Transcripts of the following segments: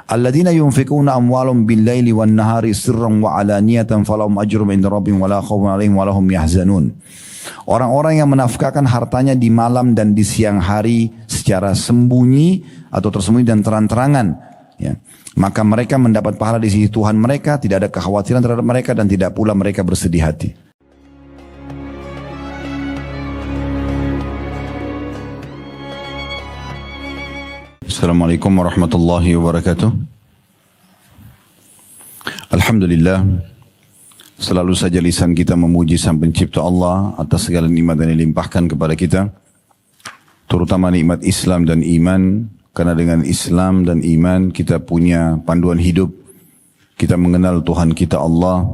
Alladzina yunfikuna amwalahum bil-laili wan-nahari sirran wa alaniyatan falahum ajrum inda rabbihim wala khaufun 'alaihim wala hum yahzanun. Orang-orang yang menafkahkan hartanya di malam dan di siang hari secara sembunyi atau tersembunyi dan terang-terangan, ya, maka mereka mendapat pahala di sisi Tuhan mereka, tidak ada kekhawatiran terhadap mereka dan tidak pula mereka bersedih hati. Assalamualaikum warahmatullahi wabarakatuh. Alhamdulillah, selalu saja lisan kita memuji Sang Pencipta Allah atas segala nikmat yang dilimpahkan kepada kita, terutama nikmat Islam dan iman. Karena dengan Islam dan iman kita punya panduan hidup, kita mengenal Tuhan kita Allah,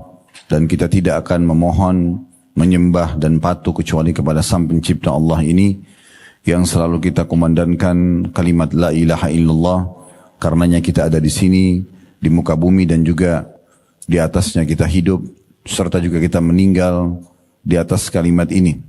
dan kita tidak akan memohon, menyembah dan patuh kecuali kepada Sang Pencipta Allah ini, yang selalu kita kumandangkan kalimat la ilaha illallah. Karenanya kita ada di sini, di muka bumi, dan juga di atasnya kita hidup, serta juga kita meninggal di atas kalimat ini.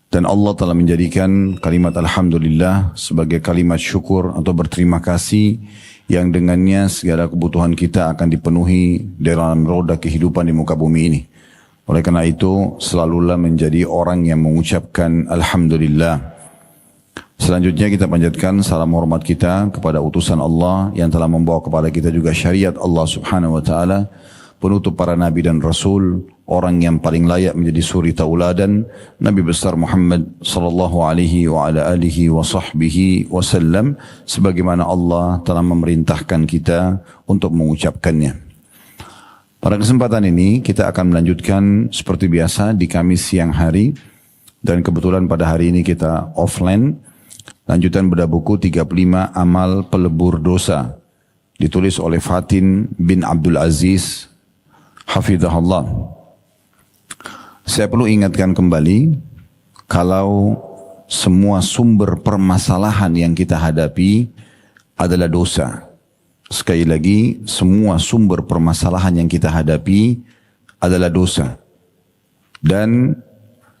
Dan Allah telah menjadikan kalimat alhamdulillah sebagai kalimat syukur atau berterima kasih, yang dengannya segala kebutuhan kita akan dipenuhi dalam roda kehidupan di muka bumi ini. Oleh karena itu, selalulah menjadi orang yang mengucapkan alhamdulillah. Selanjutnya kita panjatkan salam hormat kita kepada utusan Allah yang telah membawa kepada kita juga syariat Allah subhanahu wa ta'ala, penutup para nabi dan rasul, orang yang paling layak menjadi suri tauladan, Nabi besar Muhammad sallallahu alaihi wa ala alihi wa sahbihi wasallam, sebagaimana Allah telah memerintahkan kita untuk mengucapkannya. Pada kesempatan ini kita akan melanjutkan seperti biasa di Kamis siang hari, dan kebetulan pada hari ini kita offline. Lanjutan bedah buku 35 Amal Pelebur Dosa, ditulis oleh Fatin bin Abdul Aziz hafizahullah. Saya perlu ingatkan kembali, kalau semua sumber permasalahan yang kita hadapi adalah dosa. Sekali lagi, semua sumber permasalahan yang kita hadapi adalah dosa. Dan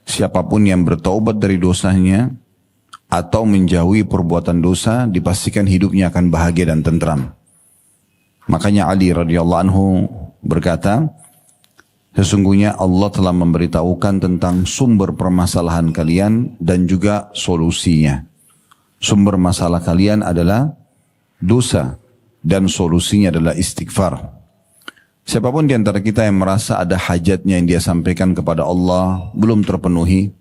siapapun yang bertaubat dari dosanya atau menjauhi perbuatan dosa, dipastikan hidupnya akan bahagia dan tentram. Makanya Ali radhiyallahu anhu berkata, sesungguhnya Allah telah memberitahukan tentang sumber permasalahan kalian dan juga solusinya. Sumber masalah kalian adalah dosa dan solusinya adalah istighfar. Siapapun di antara kita yang merasa ada hajatnya yang dia sampaikan kepada Allah belum terpenuhi,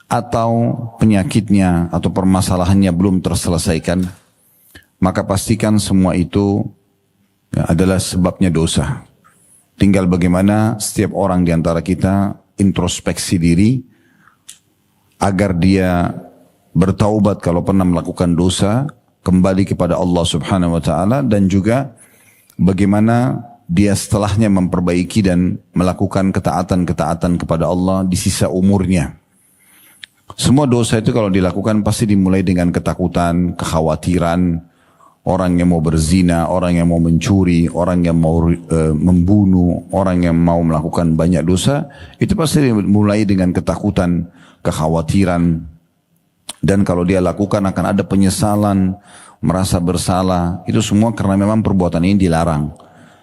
atau penyakitnya atau permasalahannya belum terselesaikan, maka pastikan semua itu adalah sebabnya dosa. Tinggal bagaimana setiap orang di antara kita introspeksi diri agar dia bertaubat kalau pernah melakukan dosa, kembali kepada Allah subhanahu wa ta'ala, dan juga bagaimana dia setelahnya memperbaiki dan melakukan ketaatan-ketaatan kepada Allah di sisa umurnya. Semua dosa itu kalau dilakukan pasti dimulai dengan ketakutan, kekhawatiran. Orang yang mau berzina, orang yang mau mencuri, orang yang mau membunuh, orang yang mau melakukan banyak dosa, itu pasti dimulai dengan ketakutan, kekhawatiran. Dan kalau dia lakukan akan ada penyesalan, merasa bersalah. Itu semua karena memang perbuatan ini dilarang.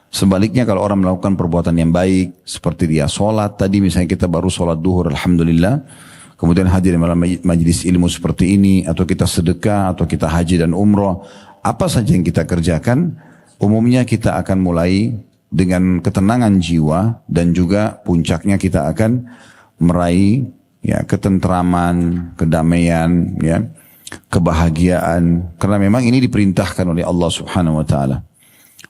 Sebaliknya kalau orang melakukan perbuatan yang baik, seperti dia sholat, tadi misalnya kita baru sholat duhur, alhamdulillah, kemudian hadir dalam majlis ilmu seperti ini, atau kita sedekah, atau kita haji dan umrah, apa saja yang kita kerjakan, umumnya kita akan mulai dengan ketenangan jiwa, dan juga puncaknya kita akan meraih ya ketentraman, kedamaian, ya kebahagiaan, karena memang ini diperintahkan oleh Allah subhanahu wa ta'ala.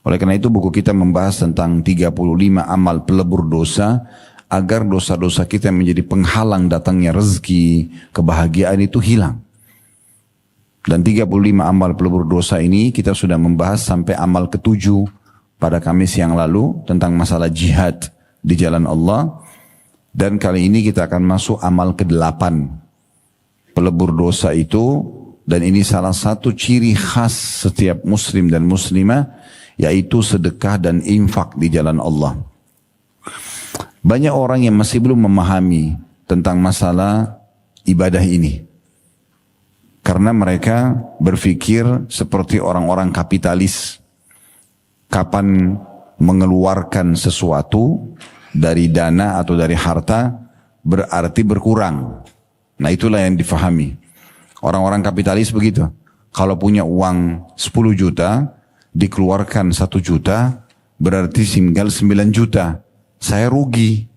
Oleh karena itu buku kita membahas tentang 35 amal pelebur dosa, agar dosa-dosa kita menjadi penghalang datangnya rezeki, kebahagiaan itu hilang. Dan 35 amal pelebur dosa ini kita sudah membahas sampai amal ke-7 pada Kamis yang lalu, tentang masalah jihad di jalan Allah. Dan kali ini kita akan masuk amal ke-8 pelebur dosa itu, dan ini salah satu ciri khas setiap muslim dan muslimah, yaitu sedekah dan infak di jalan Allah. Banyak orang yang masih belum memahami tentang masalah ibadah ini. Karena mereka berpikir seperti orang-orang kapitalis. kapan mengeluarkan sesuatu dari dana atau dari harta berarti berkurang. Nah itulah yang difahami. Orang-orang kapitalis begitu. Kalau punya uang 10 juta, dikeluarkan 1 juta, berarti tinggal 9 juta. Saya rugi.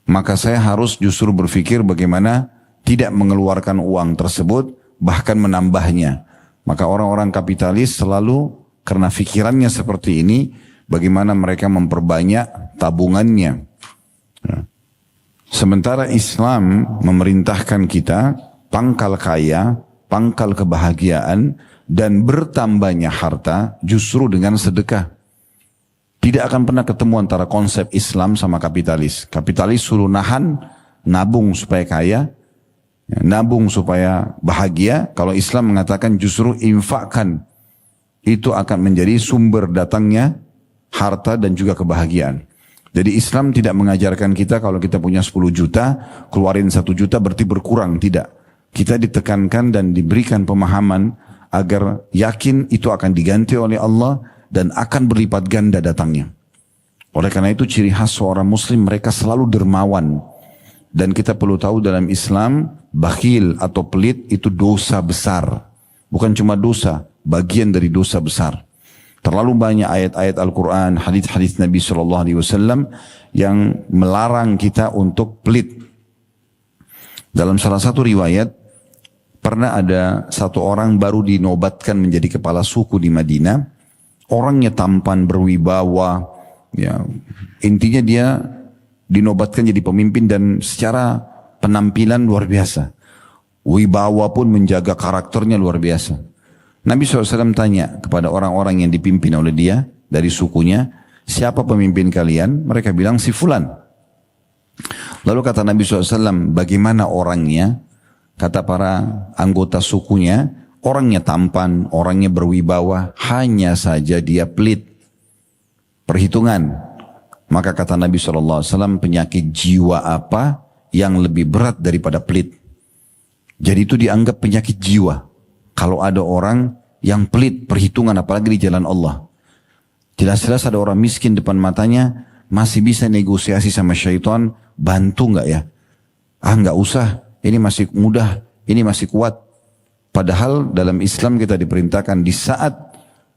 Maka saya harus justru berpikir bagaimana tidak mengeluarkan uang tersebut, bahkan menambahnya. Maka orang-orang kapitalis selalu karena pikirannya seperti ini, bagaimana mereka memperbanyak tabungannya. Sementara Islam memerintahkan kita pangkal kaya, pangkal kebahagiaan, dan bertambahnya harta justru dengan sedekah. Tidak akan pernah ketemu antara konsep Islam sama kapitalis. Kapitalis suruh nahan, nabung supaya kaya, nabung supaya bahagia. Kalau Islam mengatakan justru infakkan. Itu akan menjadi sumber datangnya harta dan juga kebahagiaan. Jadi Islam tidak mengajarkan kita kalau kita punya 10 juta, keluarin 1 juta berarti berkurang. Tidak. Kita ditekankan dan diberikan pemahaman agar yakin itu akan diganti oleh Allah dan akan berlipat ganda datangnya. Oleh karena itu ciri khas seorang muslim, mereka selalu dermawan. Dan kita perlu tahu dalam Islam, bakhil atau pelit itu dosa besar. Bukan cuma dosa, bagian dari dosa besar. Terlalu banyak ayat-ayat Al-Quran, hadis-hadis Nabi SAW yang melarang kita untuk pelit. Dalam salah satu riwayat, pernah ada satu orang baru dinobatkan menjadi kepala suku di Madinah. Orangnya tampan, berwibawa. Ya, intinya dia dinobatkan jadi pemimpin dan secara penampilan luar biasa. Wibawa pun menjaga karakternya luar biasa. Nabi SAW tanya kepada orang-orang yang dipimpin oleh dia dari sukunya, siapa pemimpin kalian? Mereka bilang si fulan. Lalu kata Nabi SAW, bagaimana orangnya? Kata para anggota sukunya, orangnya tampan, orangnya berwibawa, hanya saja dia pelit. Perhitungan. Maka kata Nabi SAW, penyakit jiwa apa yang lebih berat daripada pelit? Jadi itu dianggap penyakit jiwa. Kalau ada orang yang pelit perhitungan apalagi di jalan Allah. Jelas-jelas ada orang miskin depan matanya, masih bisa negosiasi sama syaitan, bantu nggak ya? Ah nggak usah, ini masih mudah, ini masih kuat. Padahal dalam Islam kita diperintahkan di saat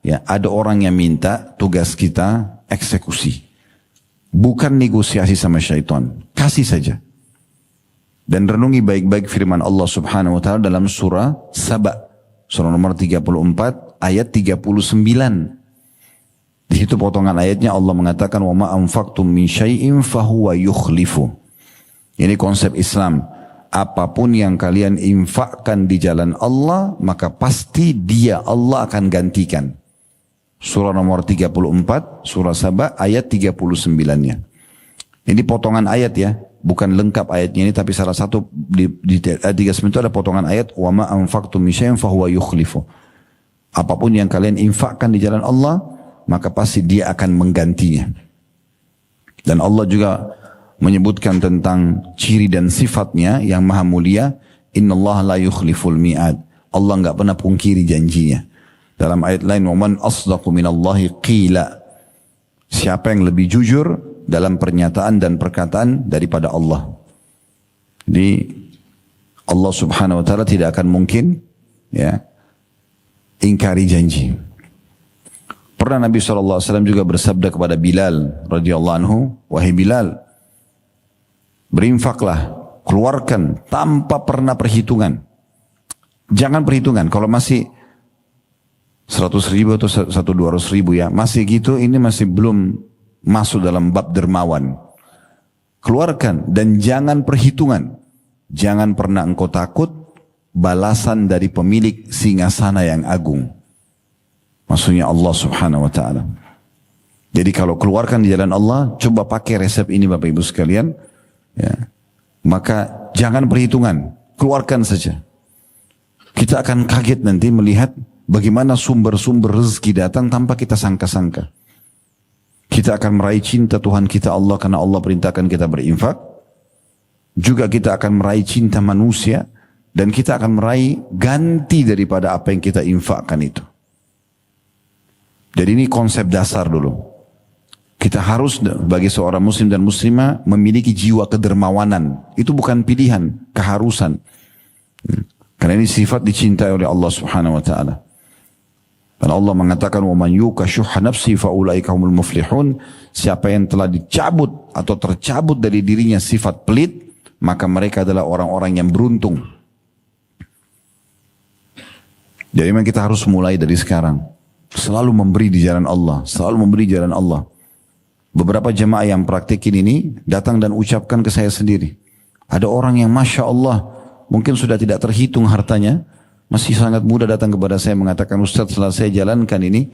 ya ada orang yang minta, tugas kita eksekusi. Bukan negosiasi sama syaitan, kasih saja. Dan renungi baik-baik firman Allah Subhanahu wa taala dalam surah Saba, surah nomor 34 ayat 39. Di situ potongan ayatnya Allah mengatakan wa ma anfaqtum min syai'in fahuwa yukhlifu. Ini konsep Islam. Apapun yang kalian infakkan di jalan Allah, maka pasti dia Allah akan gantikan. Surah nomor 34, surah Saba ayat 39-nya. Ini potongan ayat ya, bukan lengkap ayatnya ini, tapi salah satu di ayat 39 itu ada potongan ayat wa ma anfaqtum min syai'in fahuwa yukhlifu. Apapun yang kalian infakkan di jalan Allah, maka pasti dia akan menggantinya. Dan Allah juga menyebutkan tentang ciri dan sifatnya yang maha mulia, innallaha la yukhliful mi'ad. Allah enggak pernah pungkiri janjinya. Dalam ayat lain, wa man asdaqu minallahi qila. Siapa yang lebih jujur dalam pernyataan dan perkataan daripada Allah. Jadi Allah Subhanahu wa taala tidak akan mungkin ya ingkari janji. Pernah Nabi SAW juga bersabda kepada Bilal radhiyallahu anhu, wahai Bilal, berinfaklah, keluarkan tanpa pernah perhitungan. Jangan perhitungan, kalau masih 100.000 atau 200.000 ya, masih gitu, ini masih belum masuk dalam bab dermawan. Keluarkan dan jangan perhitungan. Jangan pernah engkau takut balasan dari pemilik singgasana yang agung. Maksudnya Allah Subhanahu wa taala. Jadi kalau keluarkan di jalan Allah, coba pakai resep ini Bapak Ibu sekalian, ya. Maka jangan perhitungan, keluarkan saja. Kita akan kaget nanti melihat bagaimana sumber-sumber rezeki datang tanpa kita sangka-sangka. Kita akan meraih cinta Tuhan kita Allah karena Allah perintahkan kita berinfak. Juga kita akan meraih cinta manusia. Dan kita akan meraih ganti daripada apa yang kita infakkan itu. Jadi ini konsep dasar dulu. Kita harus bagi seorang muslim dan muslimah memiliki jiwa kedermawanan. Itu bukan pilihan, keharusan. Karena ini sifat dicintai oleh Allah Subhanahu wa taala. Dan Allah mengatakan wa man yuqa syuhha nafsi fa ulaika humul muflihun. Siapa yang telah dicabut atau tercabut dari dirinya sifat pelit, maka mereka adalah orang-orang yang beruntung. Jadi memang kita harus mulai dari sekarang. Selalu memberi di jalan Allah, selalu memberi di jalan Allah. Beberapa jemaah yang praktikin ini datang dan ucapkan ke saya sendiri. Ada orang yang Masya Allah, mungkin sudah tidak terhitung hartanya, masih sangat muda datang kepada saya mengatakan, Ustaz setelah saya jalankan ini,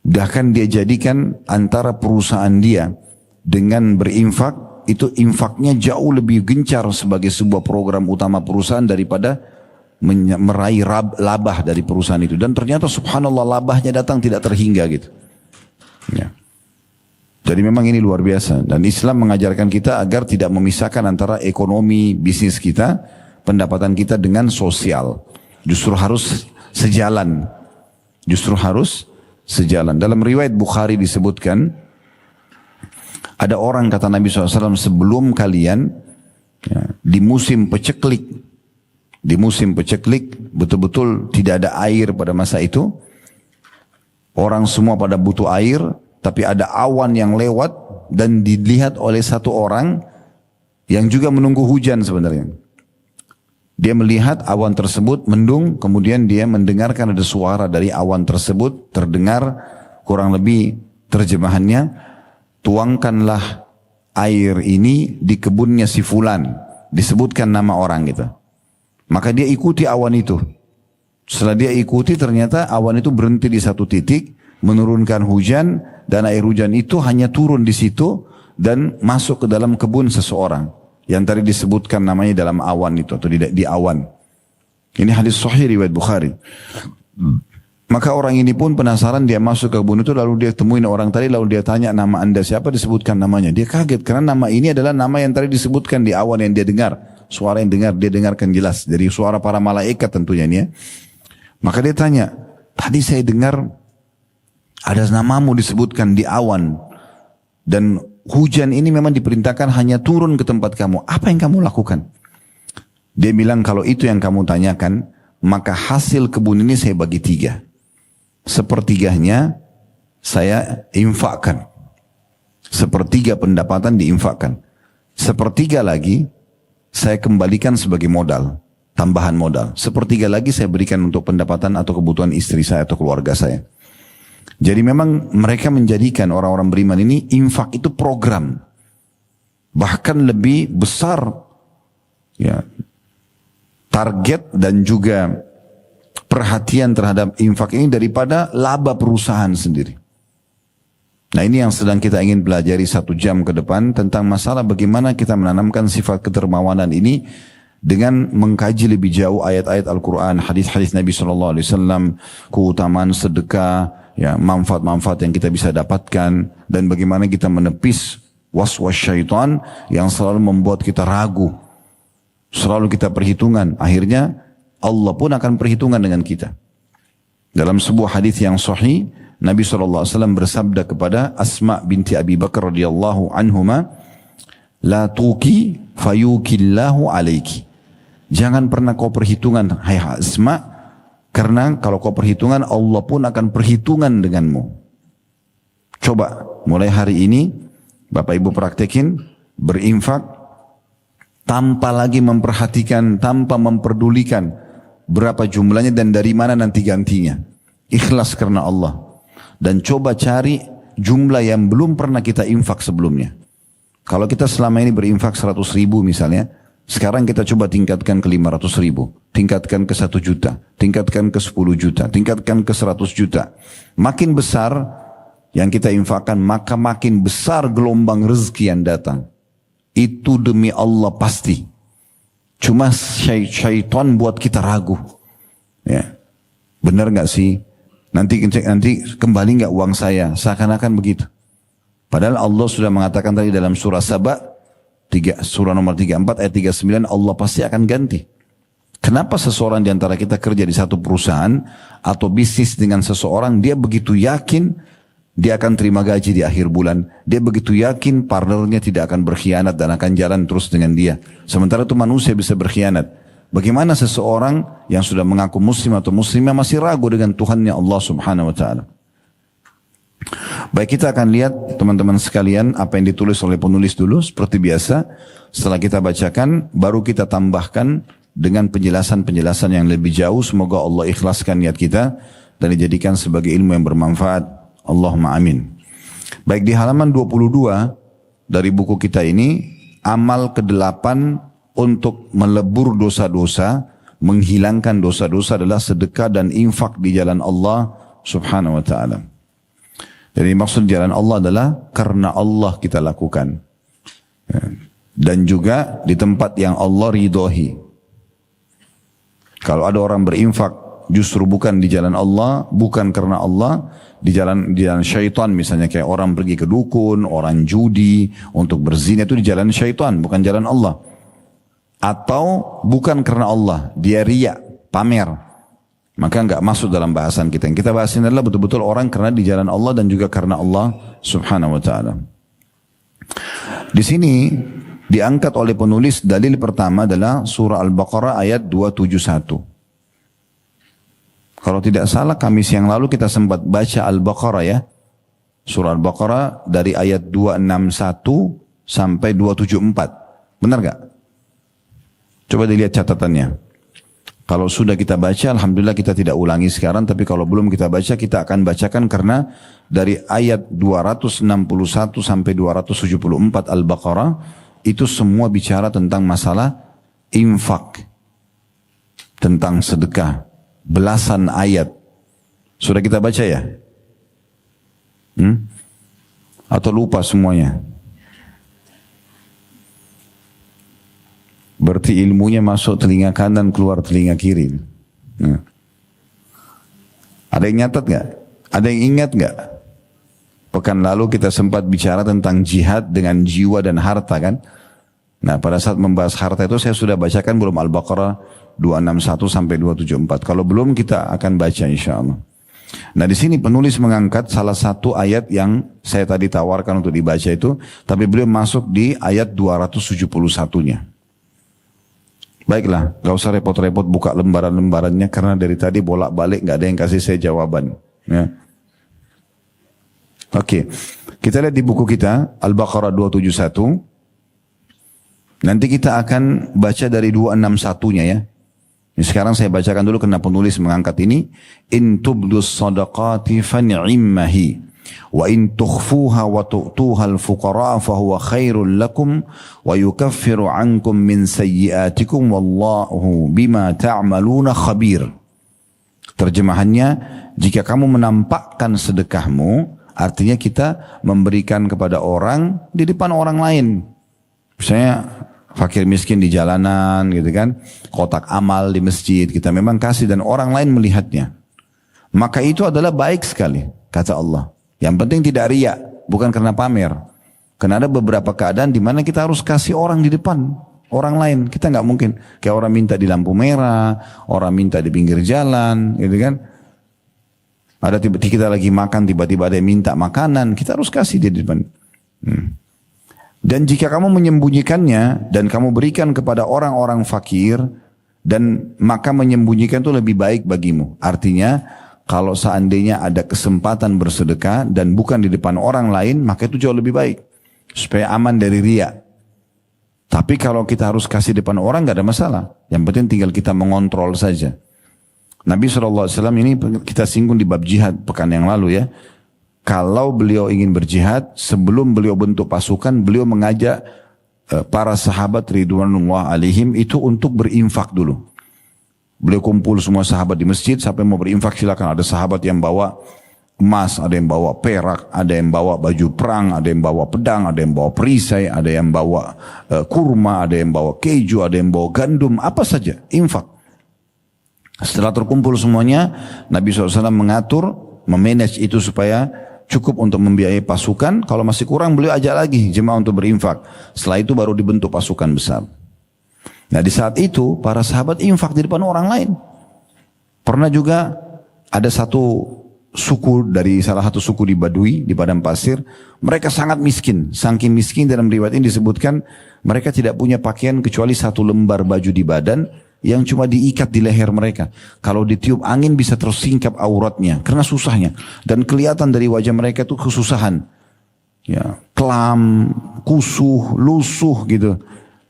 bahkan dia jadikan antara perusahaan dia dengan berinfak, itu infaknya jauh lebih gencar sebagai sebuah program utama perusahaan daripada meraih labah dari perusahaan itu. Dan ternyata subhanallah labahnya datang tidak terhingga gitu. Ya. Jadi memang ini luar biasa. Dan Islam mengajarkan kita agar tidak memisahkan antara ekonomi, bisnis kita, pendapatan kita dengan sosial. Justru harus sejalan. Justru harus sejalan. Dalam riwayat Bukhari disebutkan, ada orang kata Nabi SAW sebelum kalian, ya, di musim peceklik, betul-betul tidak ada air pada masa itu. Orang semua pada butuh air, tapi ada awan yang lewat dan dilihat oleh satu orang yang juga menunggu hujan sebenarnya. Dia melihat awan tersebut mendung, kemudian dia mendengarkan ada suara dari awan tersebut, terdengar kurang lebih terjemahannya, tuangkanlah air ini di kebunnya si fulan, disebutkan nama orang gitu. Maka dia ikuti awan itu. Setelah dia ikuti ternyata awan itu berhenti di satu titik, menurunkan hujan, dan air hujan itu hanya turun di situ dan masuk ke dalam kebun seseorang yang tadi disebutkan namanya dalam awan itu atau di awan. Ini hadis sahih riwayat Bukhari. Maka orang ini pun penasaran, dia masuk ke kebun itu lalu dia temuin orang tadi, lalu dia tanya nama anda siapa, disebutkan namanya. Dia kaget karena nama ini adalah nama yang tadi disebutkan di awan yang dia dengar. Suara yang dia dengarkan jelas dari suara para malaikat tentunya ini ya. Maka dia tanya, tadi saya dengar ada namamu disebutkan di awan. Dan hujan ini memang diperintahkan hanya turun ke tempat kamu. Apa yang kamu lakukan? Dia bilang kalau itu yang kamu tanyakan, maka hasil kebun ini saya bagi 3. Sepertiganya saya infakkan. 1/3 pendapatan diinfakkan. 1/3 lagi saya kembalikan sebagai modal. Tambahan modal. 1/3 lagi saya berikan untuk pendapatan atau kebutuhan istri saya atau keluarga saya. Jadi memang mereka menjadikan orang-orang beriman ini infak itu program. Bahkan lebih besar ya, target dan juga perhatian terhadap infak ini daripada laba perusahaan sendiri. Nah ini yang sedang kita ingin pelajari 1 jam ke depan tentang masalah bagaimana kita menanamkan sifat kedermawanan ini dengan mengkaji lebih jauh ayat-ayat Al-Quran, hadis-hadis Nabi SAW, keutamaan sedekah, ya, manfaat-manfaat yang kita bisa dapatkan, dan bagaimana kita menepis was-was syaitan yang selalu membuat kita ragu, selalu kita perhitungan, akhirnya Allah pun akan perhitungan dengan kita. Dalam sebuah hadis yang sahih, Nabi SAW bersabda kepada Asma binti Abi Bakar radhiyallahu anhuma, la tuki fayukillahu alaiki. Jangan pernah kau perhitungan, hai Asma, karena kalau kau perhitungan, Allah pun akan perhitungan denganmu. Coba mulai hari ini Bapak Ibu praktekin berinfak tanpa lagi memperhatikan, tanpa memperdulikan berapa jumlahnya dan dari mana nanti gantinya. Ikhlas karena Allah. Dan coba cari jumlah yang belum pernah kita infak sebelumnya. Kalau kita selama ini berinfak 100.000 misalnya, sekarang kita coba tingkatkan ke 500.000, tingkatkan ke 1 juta, tingkatkan ke 10 juta, tingkatkan ke 100 juta. Makin besar yang kita infakkan, maka makin besar gelombang rezeki yang datang. Itu demi Allah pasti. Cuma syaitan buat kita ragu. Ya, benar nggak sih? Nanti kembali nggak uang saya? Seakan-akan begitu. Padahal Allah sudah mengatakan tadi dalam surah Saba, surah nomor 34 ayat 39, Allah pasti akan ganti. Kenapa seseorang di antara kita kerja di satu perusahaan atau bisnis dengan seseorang, dia begitu yakin dia akan terima gaji di akhir bulan. Dia begitu yakin partnernya tidak akan berkhianat dan akan jalan terus dengan dia. Sementara itu manusia bisa berkhianat. Bagaimana seseorang yang sudah mengaku muslim atau muslimah masih ragu dengan Tuhannya Allah subhanahu wa ta'ala. Baik, kita akan lihat teman-teman sekalian apa yang ditulis oleh penulis dulu. Seperti biasa, setelah kita bacakan, baru kita tambahkan dengan penjelasan-penjelasan yang lebih jauh. Semoga Allah ikhlaskan niat kita dan dijadikan sebagai ilmu yang bermanfaat. Allahumma amin. Baik, di halaman 22 dari buku kita ini, amal ke-8 untuk melebur dosa-dosa, menghilangkan dosa-dosa adalah sedekah dan infak di jalan Allah subhanahu wa ta'ala. Jadi maksud jalan Allah adalah karena Allah kita lakukan. Dan juga di tempat yang Allah ridhoi. Kalau ada orang berinfak justru bukan di jalan Allah, bukan karena Allah, di jalan syaitan misalnya, kayak orang pergi ke dukun, orang judi untuk berzina, itu di jalan syaitan, bukan jalan Allah. Atau bukan karena Allah, dia riya, pamer, maka enggak masuk dalam bahasan kita. Yang kita bahas ini adalah betul-betul orang karena di jalan Allah dan juga karena Allah subhanahu wa ta'ala. Di sini diangkat oleh penulis dalil pertama adalah surah Al-Baqarah ayat 271. Kalau tidak salah Kamis yang lalu kita sempat baca Al-Baqarah ya. Surah Al-Baqarah dari ayat 261 sampai 274. Benar gak? Coba dilihat catatannya. Kalau sudah kita baca, alhamdulillah kita tidak ulangi sekarang. Tapi kalau belum kita baca, kita akan bacakan karena dari ayat 261 sampai 274 Al-Baqarah itu semua bicara tentang masalah infak, tentang sedekah, belasan ayat. Sudah kita baca ya? Atau lupa semuanya? Berarti ilmunya masuk telinga kanan, keluar telinga kiri. Ada yang nyatat gak? Ada yang ingat gak? Pekan lalu kita sempat bicara tentang jihad dengan jiwa dan harta kan? Nah, pada saat membahas harta itu saya sudah bacakan belum Al-Baqarah 261 sampai 274. Kalau belum kita akan baca insyaallah. Nah, di sini penulis mengangkat salah satu ayat yang saya tadi tawarkan untuk dibaca itu, tapi beliau masuk di ayat 271-nya. Baiklah, gak usah repot-repot buka lembaran-lembarannya karena dari tadi bolak-balik gak ada yang kasih saya jawaban. Ya. Oke, kita lihat di buku kita Al-Baqarah 271. Nanti kita akan baca dari 261-nya ya. Ini sekarang saya bacakan dulu karena penulis mengangkat ini. In tubdus sadaqati fan'immahi wa in tukhfuha wa tu'tuha al-fuqara fahuwa khairul lakum wa yukaffiru ankum min sayyiatikum wallahu bima ta'maluna khabir. Terjemahannya, jika kamu menampakkan sedekahmu, artinya kita memberikan kepada orang di depan orang lain. Misalnya fakir miskin di jalanan gitu kan, kotak amal di masjid kita memang kasih dan orang lain melihatnya. Maka itu adalah baik sekali, kata Allah. Yang penting tidak riya, bukan karena pamer. Karena ada beberapa keadaan di mana kita harus kasih orang di depan orang lain. Kita nggak mungkin kayak orang minta di lampu merah, orang minta di pinggir jalan, gitu kan. Ada tiba-tiba kita lagi makan, tiba-tiba ada yang minta makanan, kita harus kasih di depan. Dan jika kamu menyembunyikannya dan kamu berikan kepada orang-orang fakir, dan maka menyembunyikan itu lebih baik bagimu. Artinya, kalau seandainya ada kesempatan bersedekah dan bukan di depan orang lain, maka itu jauh lebih baik. Supaya aman dari riya. Tapi kalau kita harus kasih depan orang, gak ada masalah. Yang penting tinggal kita mengontrol saja. Nabi SAW ini kita singgung di bab jihad pekan yang lalu ya. Kalau beliau ingin berjihad, sebelum beliau bentuk pasukan, beliau mengajak para sahabat ridwanullah alaihim itu untuk berinfak dulu. Beliau kumpul semua sahabat di masjid, sampai mau berinfak silakan. Ada sahabat yang bawa emas, ada yang bawa perak, ada yang bawa baju perang, ada yang bawa pedang, ada yang bawa perisai, ada yang bawa kurma, ada yang bawa keju, ada yang bawa gandum, apa saja, infak. Setelah terkumpul semuanya, Nabi SAW mengatur, memanage itu supaya cukup untuk membiayai pasukan. Kalau masih kurang beliau ajak lagi jemaah untuk berinfak. Setelah itu baru dibentuk pasukan besar. Nah di saat itu para sahabat infak di depan orang lain. Pernah juga ada satu suku dari salah satu suku di Badui, di padang pasir. Mereka sangat miskin. Saking miskin dalam riwayat ini disebutkan mereka tidak punya pakaian kecuali satu lembar baju di badan yang cuma diikat di leher mereka. Kalau ditiup angin bisa tersingkap auratnya karena susahnya. Dan kelihatan dari wajah mereka itu kesusahan. Ya, kelam, kusuh, lusuh gitu.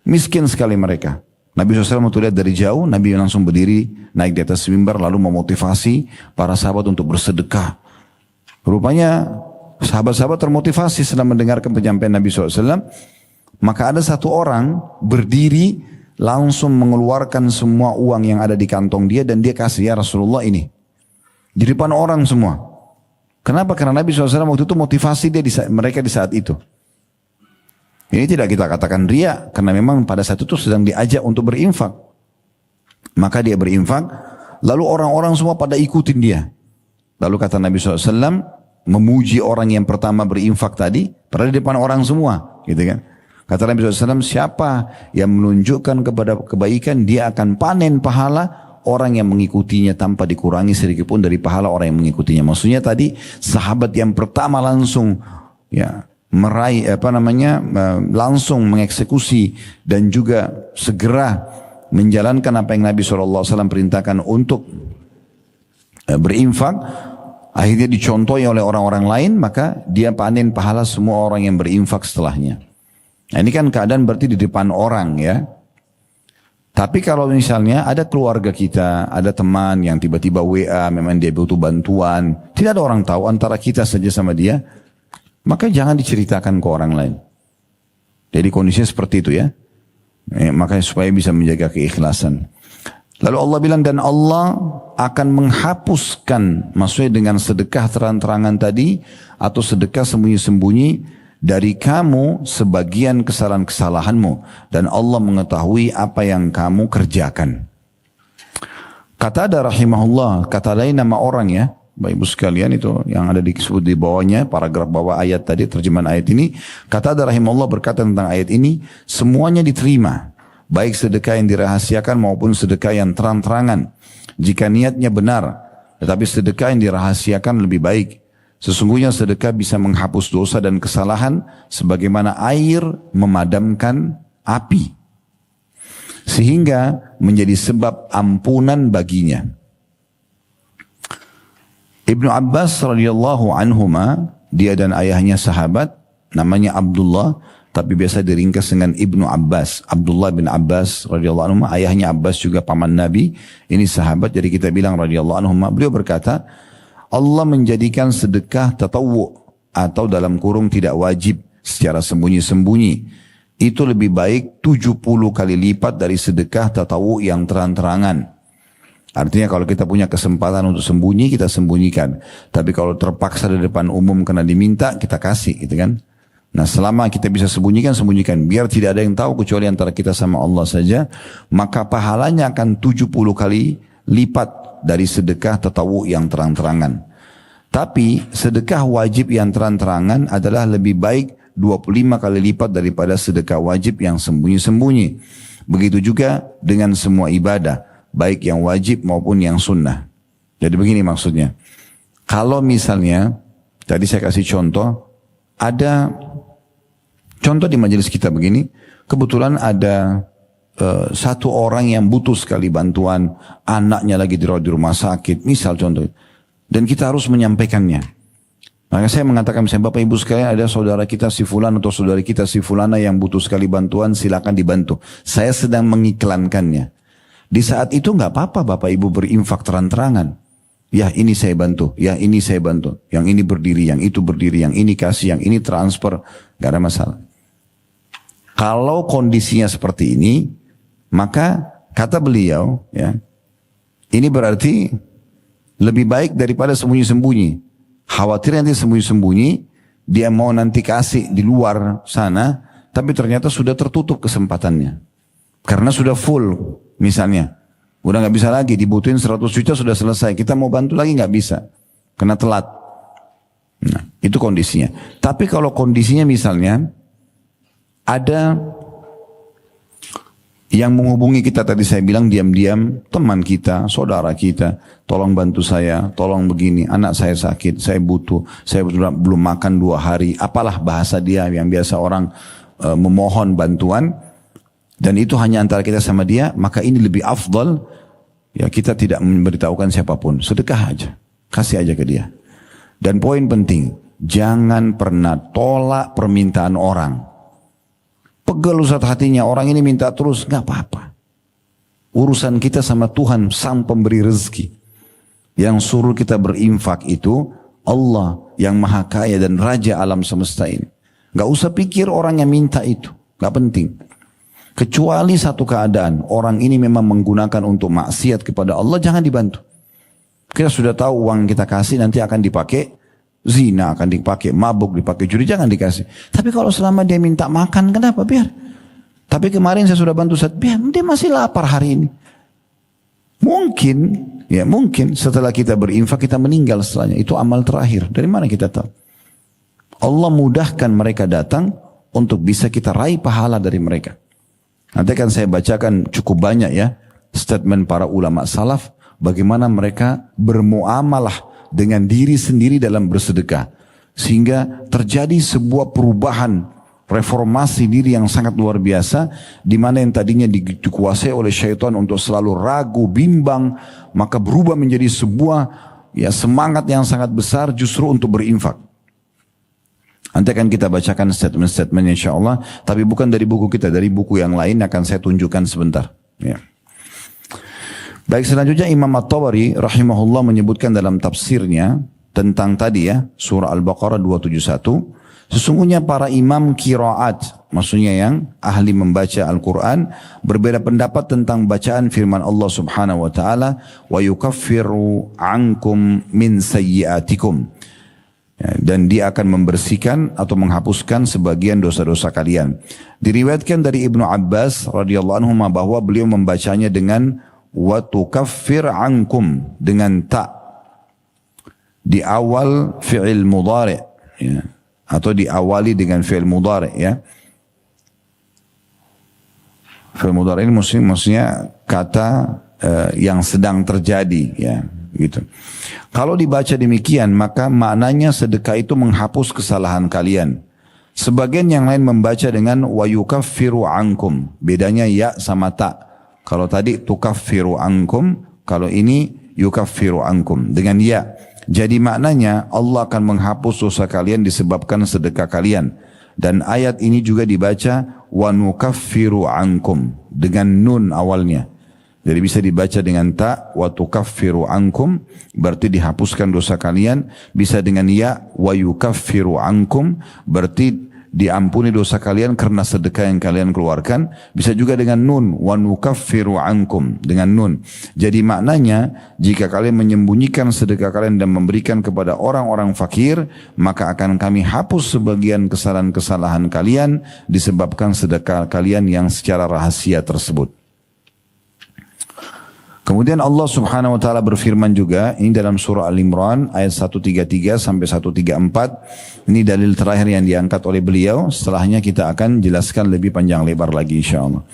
Miskin sekali mereka. Nabi SAW waktu lihat dari jauh, Nabi langsung berdiri, naik di atas mimbar, lalu memotivasi para sahabat untuk bersedekah. Rupanya sahabat-sahabat termotivasi setelah mendengarkan penyampaian Nabi SAW. Maka ada satu orang berdiri, langsung mengeluarkan semua uang yang ada di kantong dia, dan dia kasih, ya Rasulullah ini. Di depan orang semua. Kenapa? Karena Nabi SAW waktu itu motivasi mereka di saat itu. Ini tidak kita katakan riya, karena memang pada saat itu sedang diajak untuk berinfak. Maka dia berinfak, lalu orang-orang semua pada ikutin dia. Lalu kata Nabi SAW, memuji orang yang pertama berinfak tadi, pada di depan orang semua. Gitu kan? Kata Nabi SAW, siapa yang menunjukkan kepada kebaikan, dia akan panen pahala orang yang mengikutinya tanpa dikurangi sedikit pun dari pahala orang yang mengikutinya. Maksudnya tadi, sahabat yang pertama langsung ya meraih langsung mengeksekusi dan juga segera menjalankan apa yang Nabi SAW perintahkan untuk berinfak, akhirnya dicontohi oleh orang-orang lain, maka dia panen pahala semua orang yang berinfak setelahnya. Nah ini kan keadaan berarti di depan orang ya. Tapi kalau misalnya ada keluarga kita, ada teman yang tiba-tiba WA, memang dia butuh bantuan, tidak ada orang tahu antara kita saja sama dia, maka jangan diceritakan ke orang lain. Jadi kondisinya seperti itu ya. Makanya supaya bisa menjaga keikhlasan. Lalu Allah bilang, dan Allah akan menghapuskan, maksudnya dengan sedekah terang-terangan tadi, atau sedekah sembunyi-sembunyi, dari kamu sebagian kesalahan-kesalahanmu. Dan Allah mengetahui apa yang kamu kerjakan. Qatada rahimahullah, kata lain nama orang ya. Bapak Ibu sekalian itu yang ada disebut di bawahnya, paragraf bawah ayat tadi, terjemahan ayat ini. Qatada rahimahullah berkata tentang ayat ini, semuanya diterima. Baik sedekah yang dirahasiakan maupun sedekah yang terang-terangan. Jika niatnya benar, tetapi sedekah yang dirahasiakan lebih baik. Sesungguhnya sedekah bisa menghapus dosa dan kesalahan sebagaimana air memadamkan api. Sehingga menjadi sebab ampunan baginya. Ibnu Abbas radhiyallahu anhuma, dia dan ayahnya sahabat, namanya Abdullah, tapi biasa diringkas dengan Ibnu Abbas. Abdullah bin Abbas radhiyallahu anhuma, ayahnya Abbas juga paman Nabi, ini sahabat, jadi kita bilang radhiyallahu anhuma. Beliau berkata, Allah menjadikan sedekah tatawwu atau dalam kurung tidak wajib secara sembunyi-sembunyi, itu lebih baik 70 kali lipat dari sedekah tatawwu yang terang-terangan. Artinya kalau kita punya kesempatan untuk sembunyi, kita sembunyikan. Tapi kalau terpaksa di depan umum karena diminta, kita kasih gitu kan. Nah selama kita bisa sembunyikan, sembunyikan. Biar tidak ada yang tahu kecuali antara kita sama Allah saja. Maka pahalanya akan 70 kali lipat dari sedekah tatawwu yang terang-terangan. Tapi sedekah wajib yang terang-terangan adalah lebih baik 25 kali lipat daripada sedekah wajib yang sembunyi-sembunyi. Begitu juga dengan semua ibadah, baik yang wajib maupun yang sunnah. Jadi begini maksudnya. Kalau misalnya, tadi saya kasih contoh, ada contoh di majelis kita begini, kebetulan ada satu orang yang butuh sekali bantuan, anaknya lagi dirawat di rumah sakit, misal contoh, dan kita harus menyampaikannya. Maka saya mengatakan, misalnya Bapak Ibu sekalian, ada saudara kita si fulan atau saudari kita si fulana yang butuh sekali bantuan, silakan dibantu. Saya sedang mengiklankannya. Di saat itu nggak apa-apa Bapak Ibu berinfak terang-terangan. Ya ini saya bantu, ya ini saya bantu. Yang ini berdiri, yang itu berdiri, yang ini kasih, yang ini transfer. Nggak ada masalah. Kalau kondisinya seperti ini, maka kata beliau, ya, ini berarti lebih baik daripada sembunyi-sembunyi. Khawatir nanti sembunyi-sembunyi, dia mau nanti kasih di luar sana, tapi ternyata sudah tertutup kesempatannya. Karena sudah full, misalnya. Udah nggak bisa lagi, dibutuhin 100 juta sudah selesai. Kita mau bantu lagi nggak bisa. Kena telat. Nah, itu kondisinya. Tapi kalau kondisinya misalnya, ada Yang menghubungi kita tadi saya bilang diam-diam, teman kita, saudara kita, tolong bantu saya, tolong begini, anak saya sakit, saya butuh, saya belum makan 2 hari, apalah bahasa dia yang biasa orang memohon bantuan, dan itu hanya antara kita sama dia, maka ini lebih afdal, ya kita tidak memberitahukan siapapun, sedekah aja, kasih aja ke dia. Dan poin penting, jangan pernah tolak permintaan orang. Pegel Ustaz hatinya, orang ini minta terus, gak apa-apa. Urusan kita sama Tuhan, sang pemberi rezeki. Yang suruh kita berinfak itu Allah yang maha kaya dan raja alam semesta ini. Gak usah pikir orang yang minta itu, gak penting. Kecuali satu keadaan, orang ini memang menggunakan untuk maksiat kepada Allah, jangan dibantu. Kita sudah tahu uang kita kasih nanti akan dipakai zina, akan dipakai mabuk, dipakai judi, jangan dikasih. Tapi kalau selama dia minta makan, kenapa? Biar. Tapi kemarin saya sudah bantu Ustaz, biar dia masih lapar hari ini. Mungkin, ya mungkin setelah kita berinfak kita meninggal setelahnya. Itu amal terakhir. Dari mana kita tahu? Allah mudahkan mereka datang untuk bisa kita raih pahala dari mereka. Nanti akan saya bacakan cukup banyak ya statement para ulama salaf bagaimana mereka bermuamalah dengan diri sendiri dalam bersedekah. Sehingga terjadi sebuah perubahan, reformasi diri yang sangat luar biasa, di mana yang tadinya dikuasai oleh syaitan untuk selalu ragu, bimbang, maka berubah menjadi sebuah ya semangat yang sangat besar justru untuk berinfak. Nanti akan kita bacakan statement-statement insyaAllah, tapi bukan dari buku kita, dari buku yang lain akan saya tunjukkan sebentar. Ya. Baik, selanjutnya Imam At-Tabari rahimahullah menyebutkan dalam tafsirnya tentang tadi ya surah Al-Baqarah 271, sesungguhnya para imam qiraat, maksudnya yang ahli membaca Al-Quran, berbeda pendapat tentang bacaan firman Allah subhanahu wa ta'ala, wa yukaffiru ankum min sayyiatikum, ya, dan dia akan membersihkan atau menghapuskan sebagian dosa-dosa kalian. Diriwayatkan dari Ibnu Abbas radhiyallahu anhu bahwa beliau membacanya dengan wa tukaffir ankum dengan ta di awal fi'il mudhari, ya, atau diawali dengan fi'il mudhari ya. Fi'il mudhari ini maksudnya kata yang sedang terjadi ya gitu. Kalau dibaca demikian maka maknanya sedekah itu menghapus kesalahan kalian. Sebagian yang lain membaca dengan wa yukaffiru ankum, bedanya ya sama ta. Kalau tadi tukaffiru ankum, kalau ini yukaffiru ankum dengan ya. Jadi maknanya Allah akan menghapus dosa kalian disebabkan sedekah kalian. Dan ayat ini juga dibaca wa nukaffiru ankum dengan nun awalnya. Jadi bisa dibaca dengan ta wa tukaffiru ankum, berarti dihapuskan dosa kalian. Bisa dengan ya wa yukaffiru ankum, berarti diampuni dosa kalian karena sedekah yang kalian keluarkan. Bisa juga dengan nun wa nukaffiru ankum dengan nun. Jadi maknanya jika kalian menyembunyikan sedekah kalian dan memberikan kepada orang-orang fakir, maka akan kami hapus sebagian kesalahan-kesalahan kalian disebabkan sedekah kalian yang secara rahasia tersebut. Kemudian Allah subhanahu wa ta'ala berfirman juga, ini dalam surah Al-Imran ayat 133 sampai 134. Ini dalil terakhir yang diangkat oleh beliau. Setelahnya kita akan jelaskan lebih panjang lebar lagi insyaAllah.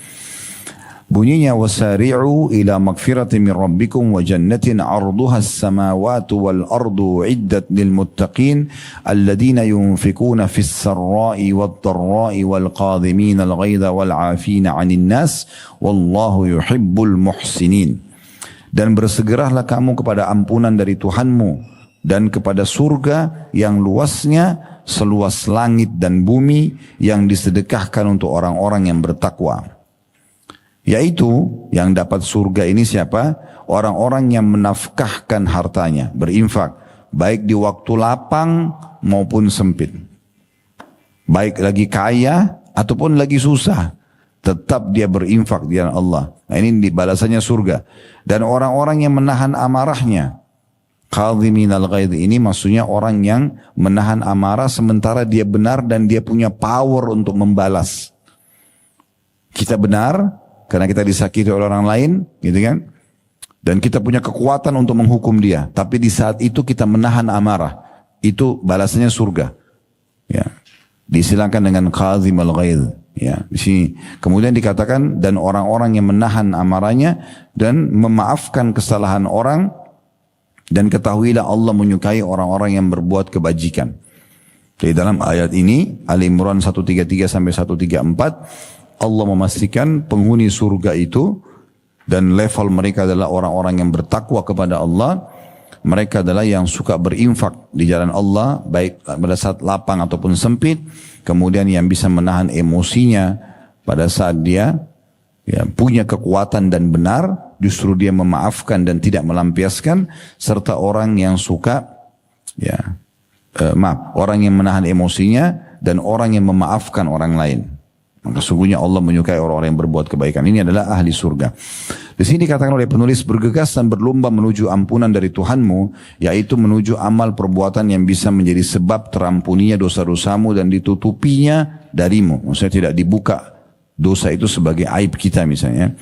Bunyinya, wasari'u ila magfiratin min rabbikum wa jannatin arduha as-samawatu wal ardu iddat lil muttaqin alladhina yunfikuna fis sarra'i wad dharra'i wal qadhimina al ghaidha wal 'afina 'anil nas wallahu yuhibbul muhsinin. Dan bersegeralah kamu kepada ampunan dari Tuhanmu dan kepada surga yang luasnya seluas langit dan bumi yang disedekahkan untuk orang-orang yang bertakwa. Yaitu yang dapat surga ini siapa? Orang-orang yang menafkahkan hartanya, berinfak, baik di waktu lapang maupun sempit. Baik lagi kaya ataupun lagi susah, tetap dia berinfak di jalan Allah. Nah, ini balasannya surga. Dan orang-orang yang menahan amarahnya, qadhiminal ghaidh, ini maksudnya orang yang menahan amarah sementara dia benar dan dia punya power untuk membalas. Kita benar karena kita disakiti oleh orang lain, gitu kan? Dan kita punya kekuatan untuk menghukum dia. Tapi di saat itu kita menahan amarah. Itu balasannya surga. Ya. Disilakan dengan qadhimal ghaidh. Ya, di sini. Kemudian dikatakan dan orang-orang yang menahan amarahnya dan memaafkan kesalahan orang, dan ketahuilah Allah menyukai orang-orang yang berbuat kebajikan. Di dalam ayat ini Al-Imran 133 sampai 134 Allah memastikan penghuni surga itu dan level mereka adalah orang-orang yang bertakwa kepada Allah. Mereka adalah yang suka berinfak di jalan Allah, baik pada saat lapang ataupun sempit. Kemudian yang bisa menahan emosinya pada saat dia punya kekuatan dan benar, justru dia memaafkan dan tidak melampiaskan. Serta orang yang suka, orang yang menahan emosinya dan orang yang memaafkan orang lain. Maka sungguhnya Allah menyukai orang-orang yang berbuat kebaikan. Ini adalah ahli surga. Di sini dikatakan oleh penulis, bergegas dan berlomba menuju ampunan dari Tuhanmu, yaitu menuju amal perbuatan yang bisa menjadi sebab terampuninya dosa-dosamu dan ditutupinya darimu. Maksudnya tidak dibuka dosa itu sebagai aib kita misalnya.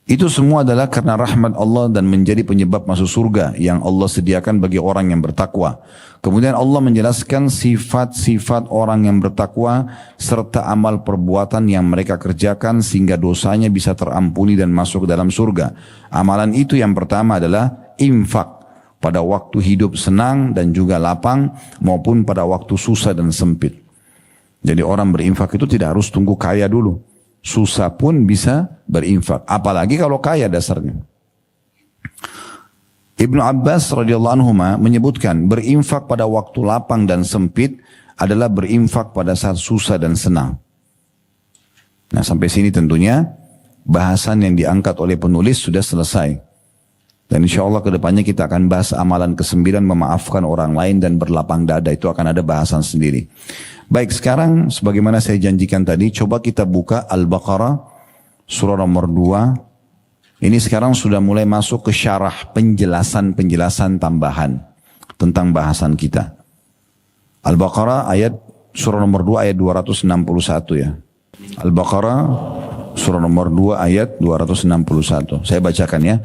Itu semua adalah karena rahmat Allah dan menjadi penyebab masuk surga yang Allah sediakan bagi orang yang bertakwa. Kemudian Allah menjelaskan sifat-sifat orang yang bertakwa serta amal perbuatan yang mereka kerjakan sehingga dosanya bisa terampuni dan masuk ke dalam surga. Amalan itu yang pertama adalah infak pada waktu hidup senang dan juga lapang maupun pada waktu susah dan sempit. Jadi orang berinfak itu tidak harus tunggu kaya dulu. Susah pun bisa berinfak. Apalagi kalau kaya dasarnya. Ibnu Abbas radhiyallahu anhu menyebutkan berinfak pada waktu lapang dan sempit adalah berinfak pada saat susah dan senang. Nah sampai sini tentunya bahasan yang diangkat oleh penulis sudah selesai. Dan insya Allah kedepannya kita akan bahas amalan ke-9 memaafkan orang lain dan berlapang dada. Itu akan ada bahasan sendiri. Baik, sekarang sebagaimana saya janjikan tadi, coba kita buka Al-Baqarah surah nomor 2. Ini sekarang sudah mulai masuk ke syarah penjelasan tambahan tentang bahasan kita. Al-Baqarah surah nomor 2 ayat 261 ya. Al-Baqarah surah nomor 2 ayat 261. Saya bacakan ya.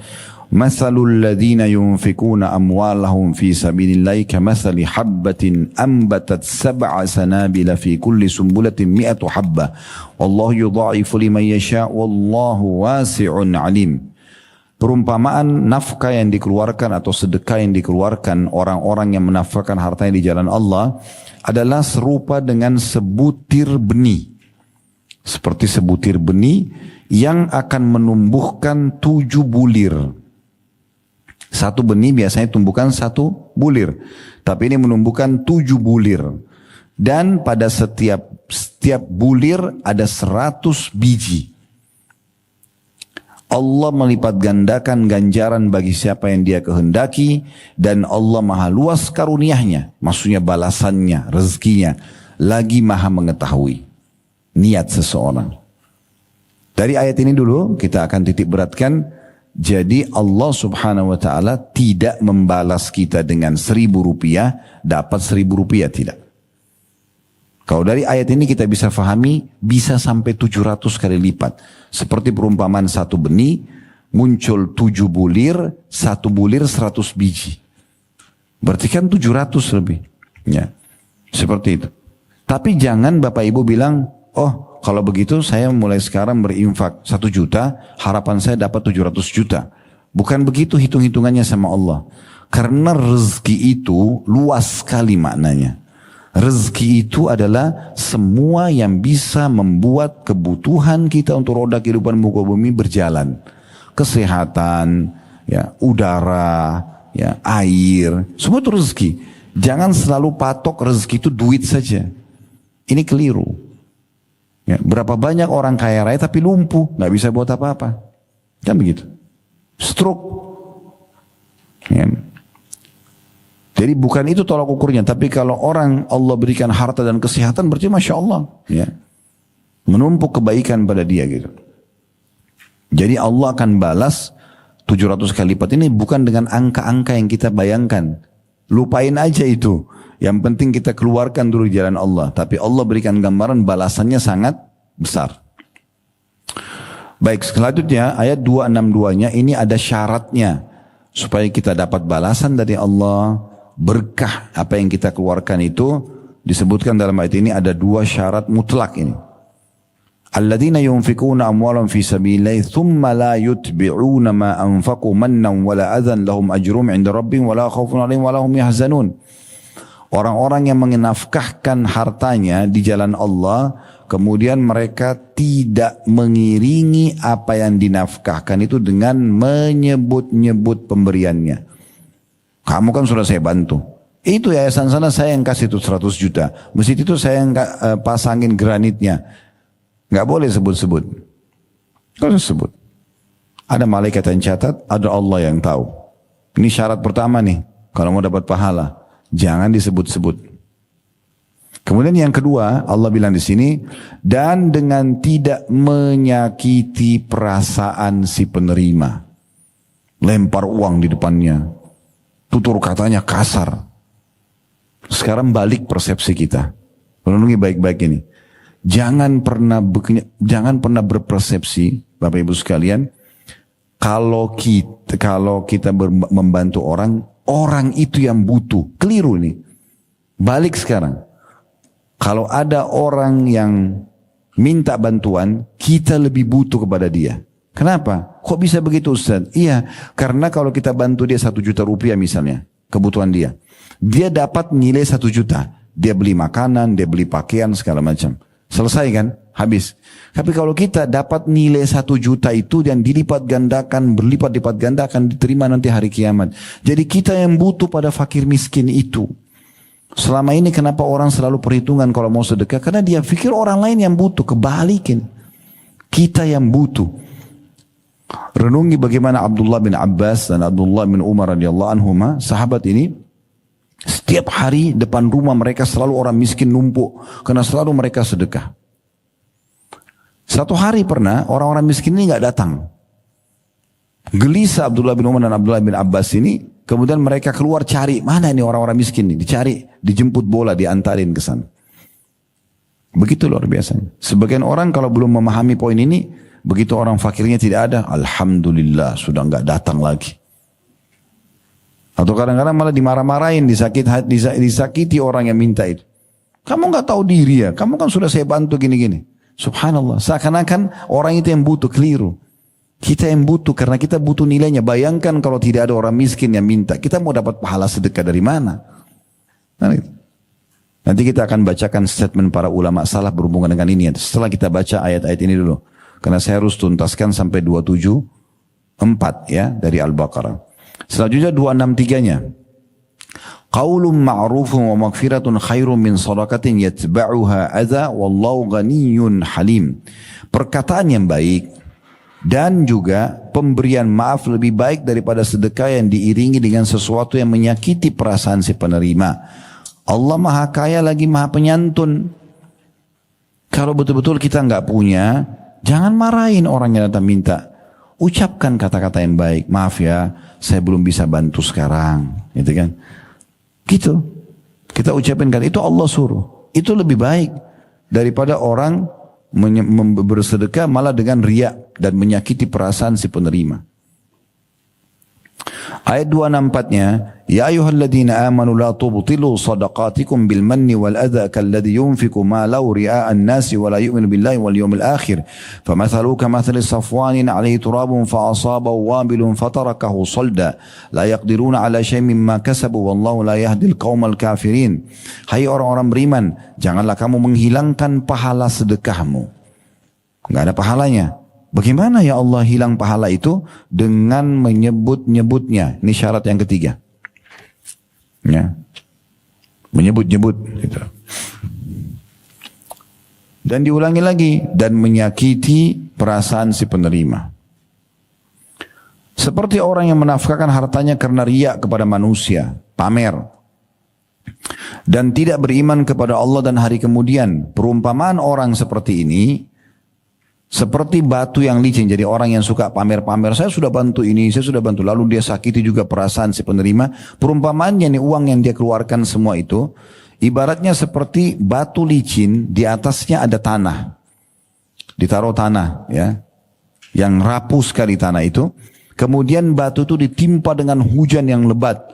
Mathalul ladzina yunfikuna amwalahum fi sabilillahi kamathali habbatin ambatat sab'a sanabila fi kulli sumbulatin mi'atu habba wallahu yudha'ifu liman yasha' wallahu wasi'un alim. Perumpamaan nafkah yang dikeluarkan atau sedekah yang dikeluarkan orang-orang yang menafkahkan hartanya di jalan Allah adalah serupa dengan sebutir benih. Seperti sebutir benih yang akan menumbuhkan 7 bulir. Satu benih biasanya tumbuhkan 1 bulir. Tapi ini menumbuhkan 7 bulir. Dan pada setiap bulir ada 100 biji. Allah melipat gandakan ganjaran bagi siapa yang dia kehendaki. Dan Allah maha luas karuniahnya. Maksudnya balasannya, rezekinya. Lagi maha mengetahui niat seseorang. Dari ayat ini dulu kita akan titik beratkan. Jadi Allah subhanahu wa ta'ala tidak membalas kita dengan 1.000 rupiah, dapat 1.000 rupiah, tidak. Kalau dari ayat ini kita bisa fahami, bisa sampai 700 kali lipat. Seperti perumpamaan 1 benih, muncul 7 bulir, 1 bulir 100 biji. Berarti kan 700 lebih. Ya, seperti itu. Tapi jangan Bapak Ibu bilang, oh kalau begitu saya mulai sekarang berinfak 1 juta, harapan saya dapat 700 juta. Bukan begitu hitung-hitungannya sama Allah. Karena rezeki itu luas sekali maknanya. Rezeki itu adalah semua yang bisa membuat kebutuhan kita untuk roda kehidupan muka bumi berjalan. Kesehatan, ya, udara, ya, air, semua itu rezeki. Jangan selalu patok rezeki itu duit saja. Ini keliru. Ya, berapa banyak orang kaya raya tapi lumpuh, nggak bisa buat apa-apa, kan begitu? Stroke. Ya. Jadi bukan itu tolak ukurnya, tapi kalau orang Allah berikan harta dan kesehatan berarti masya Allah, ya, menumpuk kebaikan pada dia gitu. Jadi Allah akan balas 700 kali lipat ini bukan dengan angka-angka yang kita bayangkan. Lupain aja itu. Yang penting kita keluarkan dulu di jalan Allah. Tapi Allah berikan gambaran balasannya sangat besar. Baik, selanjutnya ayat 262-nya ini ada syaratnya. Supaya kita dapat balasan dari Allah, berkah apa yang kita keluarkan itu. Disebutkan dalam ayat ini ada 2 syarat mutlak ini. Alladzina yunfikuna amwalan fi sabilillahi thumma la yutbi'una ma anfaqu mannan wala adhan lahum ajrum 'inda rabbihim wala khaufun 'alaihim wala hum yahzanun. Orang-orang yang menafkahkan hartanya di jalan Allah, kemudian mereka tidak mengiringi apa yang dinafkahkan itu dengan menyebut-nyebut pemberiannya. Kamu kan sudah saya bantu. Itu yayasan sana saya yang kasih itu 100 juta. Masjid itu saya yang pasangin granitnya. Nggak boleh sebut-sebut. Nggak usah sebut. Ada malaikat yang catat, ada Allah yang tahu. Ini syarat pertama nih. Kalau mau dapat pahala, jangan disebut-sebut. Kemudian yang kedua, Allah bilang di sini, dan dengan tidak menyakiti perasaan si penerima. Lempar uang di depannya. Tutur katanya kasar. Sekarang balik persepsi kita. Renungi baik-baik ini. Jangan pernah berpersepsi, Bapak Ibu sekalian, kalau kita membantu orang itu yang butuh. Keliru nih. Balik sekarang. Kalau ada orang yang minta bantuan, kita lebih butuh kepada dia. Kenapa? Kok bisa begitu Ustaz? Iya, karena kalau kita bantu dia 1 juta rupiah misalnya, kebutuhan dia. Dia dapat nilai 1 juta. Dia beli makanan, dia beli pakaian, segala macam. Selesai kan? Habis. Tapi kalau kita dapat nilai 1 juta itu dan dilipat gandakan, berlipat-lipat ganda akan diterima nanti hari kiamat. Jadi kita yang butuh pada fakir miskin itu. Selama ini kenapa orang selalu perhitungan kalau mau sedekah? Karena dia pikir orang lain yang butuh. Kebalikin. Kita yang butuh. Renungi bagaimana Abdullah bin Abbas dan Abdullah bin Umar radhiyallahu anhuma, sahabat ini, setiap hari depan rumah mereka selalu orang miskin numpuk karena selalu mereka sedekah. Satu hari pernah orang-orang miskin ini nggak datang. Gelisah Abdullah bin Umar dan Abdullah bin Abbas ini, kemudian mereka keluar cari mana ini orang-orang miskin ini, dicari, dijemput bola, diantarin ke sana. Begitu luar biasa. Sebagian orang kalau belum memahami poin ini, begitu orang fakirnya tidak ada, alhamdulillah sudah nggak datang lagi. Atau kadang-kadang malah dimarah-marahin, disakiti orang yang minta itu. Kamu nggak tahu diri ya, kamu kan sudah saya bantu gini-gini. Subhanallah, seakan-akan orang itu yang butuh, keliru. Kita yang butuh karena kita butuh nilainya. Bayangkan kalau tidak ada orang miskin yang minta, kita mau dapat pahala sedekah dari mana? Nanti kita akan bacakan statement para ulama salaf berhubungan dengan ini. Setelah kita baca ayat-ayat ini dulu. Karena saya harus tuntaskan sampai 274 ya dari Al-Baqarah. Selanjutnya 263-nya. Qaulun ma'rufun wa maghfiratun khairun min sadaqatin yatba'uha adza wallahu ghaniyyun halim. Perkataan yang baik dan juga pemberian maaf lebih baik daripada sedekah yang diiringi dengan sesuatu yang menyakiti perasaan si penerima. Allah Maha Kaya lagi Maha Penyantun. Kalau betul-betul kita nggak punya, jangan marahin orang yang datang minta. Ucapkan kata-kata yang baik. Maaf ya, saya belum bisa bantu sekarang, gitu kan? Gitu. Kita ucapin kan itu Allah suruh. Itu lebih baik daripada orang bersedekah malah dengan riya dan menyakiti perasaan si penerima. Ayat 264-nya, Ya ayyuhalladzina amanu la tubtilu sadaqatikum bil manni wal adha kalladhi yunfiqu ma law ria'an nasi wa la yu'minu billahi wal yawmil akhir famathaluhu kamathali safwanin 'alayhi turabun fa asabahu wabilun fatarakahu salda la yaqdiruna 'ala shay'in mimma kasabu wallahu la yahdil qaumal kafirin. Hai orang-orang beriman, janganlah kamu menghilangkan pahala sedekahmu. Enggak ada pahalanya. Bagaimana ya Allah hilang pahala itu? Dengan menyebut-nyebutnya. Ini syarat yang ketiga. Ya. Menyebut-nyebut. Gitu. Dan diulangi lagi. Dan menyakiti perasaan si penerima. Seperti orang yang menafkahkan hartanya karena riya kepada manusia. Pamer. Dan tidak beriman kepada Allah dan hari kemudian. Perumpamaan orang seperti ini seperti batu yang licin. Jadi orang yang suka pamer-pamer, saya sudah bantu ini, saya sudah bantu, lalu dia sakiti juga perasaan si penerima. Perumpamaannya nih, uang yang dia keluarkan semua itu ibaratnya seperti batu licin, di atasnya ada tanah, ditaruh tanah ya, yang rapuh sekali tanah itu. Kemudian batu itu ditimpa dengan hujan yang lebat,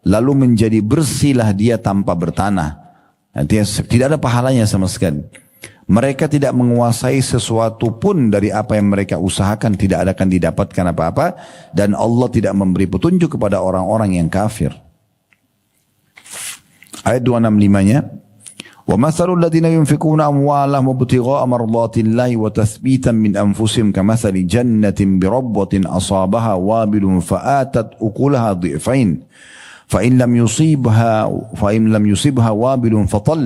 lalu menjadi bersihlah dia tanpa bertanah. Nanti tidak ada pahalanya sama sekali. Mereka tidak menguasai sesuatu pun dari apa yang mereka usahakan, tidak akan didapatkan apa-apa, dan Allah tidak memberi petunjuk kepada orang-orang yang kafir. Ayat 265-nya, وَمَثَلُ الَّذِينَ يُنْفِقُونَ أَمْوَالَهُمْ ابْتِغَاءَ مَرْضَاتِ اللَّهِ وَتَثْبِيتًا مِنْ أَنْفُسِهِمْ كَمَثَلِ جَنَّةٍ بِرَبْوَةٍ أَصَابَهَا وَابِلٌ فَآتَتْ أُكُلَهَا ضِعْفَيْنِ فإن لم يصبها وابل فطل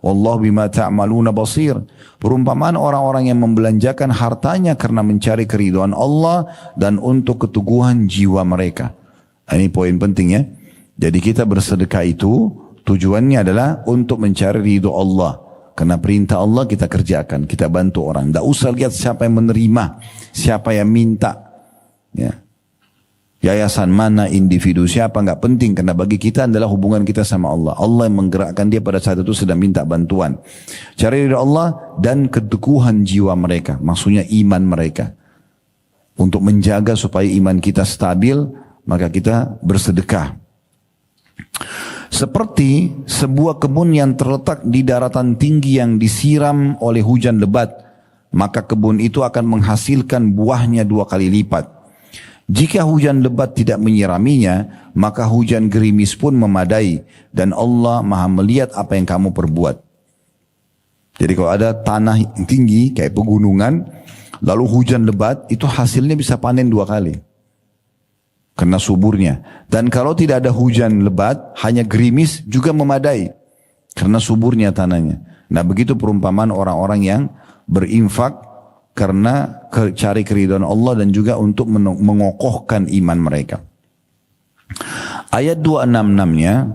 والله بما تعملون بصير. Perumpamaan orang-orang yang membelanjakan hartanya karena mencari keridhaan Allah dan untuk keteguhan jiwa mereka. Ini poin penting ya. Jadi kita bersedekah itu tujuannya adalah untuk mencari ridho Allah. Karena perintah Allah kita kerjakan, kita bantu orang. Tidak usah lihat siapa yang menerima, siapa yang minta. Ya. Yayasan mana, individu siapa, nggak penting. Karena bagi kita adalah hubungan kita sama Allah. Allah yang menggerakkan dia pada saat itu sedang minta bantuan. Cari ridha Allah dan keteguhan jiwa mereka. Maksudnya iman mereka. Untuk menjaga supaya iman kita stabil, maka kita bersedekah. Seperti sebuah kebun yang terletak di daratan tinggi yang disiram oleh hujan lebat. Maka kebun itu akan menghasilkan buahnya 2 kali lipat. Jika hujan lebat tidak menyiraminya, maka hujan gerimis pun memadai. Dan Allah maha melihat apa yang kamu perbuat. Jadi kalau ada tanah yang tinggi, kayak pegunungan, lalu hujan lebat, itu hasilnya bisa panen 2 kali. Karena suburnya. Dan kalau tidak ada hujan lebat, hanya gerimis juga memadai. Karena suburnya tanahnya. Nah begitu perumpamaan orang-orang yang berinfak, karena cari keridhaan Allah dan juga untuk mengokohkan iman mereka. Ayat 266-nya,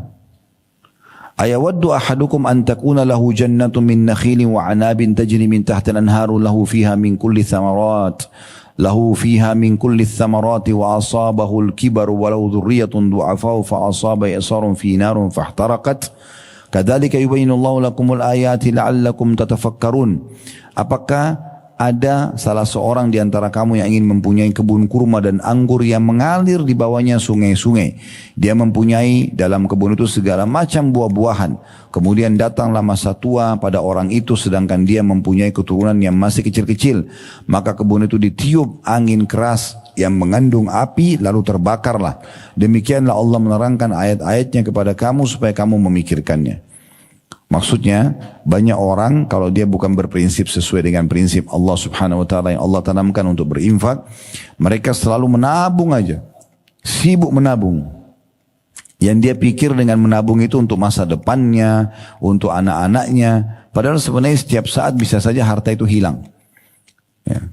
ayawaddu ahadukum an takuna lahu jannatun min nakhilin wa anabin tajri min tahtil anharu lahu fiha min kulli thamarat wa asabahu al-kibaru walau dhurriyatun du'afau fa asaba isarun fi narun fahtaraqat kadzalika yubayyinu Allahu lakumul ayati la'allakum tatafakkarun. Apakah ada salah seorang di antara kamu yang ingin mempunyai kebun kurma dan anggur yang mengalir di bawahnya sungai-sungai. Dia mempunyai dalam kebun itu segala macam buah-buahan. Kemudian datanglah masa tua pada orang itu sedangkan dia mempunyai keturunan yang masih kecil-kecil. Maka kebun itu ditiup angin keras yang mengandung api lalu terbakarlah. Demikianlah Allah menerangkan ayat-ayatnya kepada kamu supaya kamu memikirkannya. Maksudnya banyak orang kalau dia bukan berprinsip sesuai dengan prinsip Allah subhanahu wa ta'ala yang Allah tanamkan untuk berinfak, mereka selalu menabung aja, sibuk menabung. Yang dia pikir dengan menabung itu untuk masa depannya, untuk anak-anaknya, padahal sebenarnya setiap saat bisa saja harta itu hilang. Ya.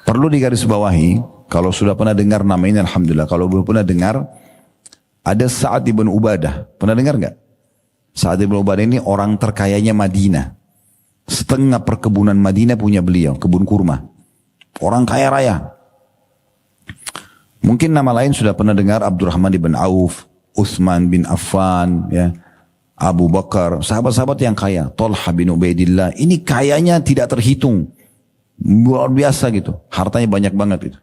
Perlu digarisbawahi, kalau sudah pernah dengar nama ini alhamdulillah, kalau belum pernah dengar, ada Sa'ad ibn Ubadah, pernah dengar nggak? Sa'ad ibn Ubadah ini orang terkayanya Madinah. Setengah perkebunan Madinah punya beliau, kebun kurma. Orang kaya raya. Mungkin nama lain sudah pernah dengar Abdurrahman bin Auf, Utsman bin Affan, ya, Abu Bakar, sahabat-sahabat yang kaya, Talha bin Ubaidillah. Ini kayanya tidak terhitung. Luar biasa gitu. Hartanya banyak banget itu.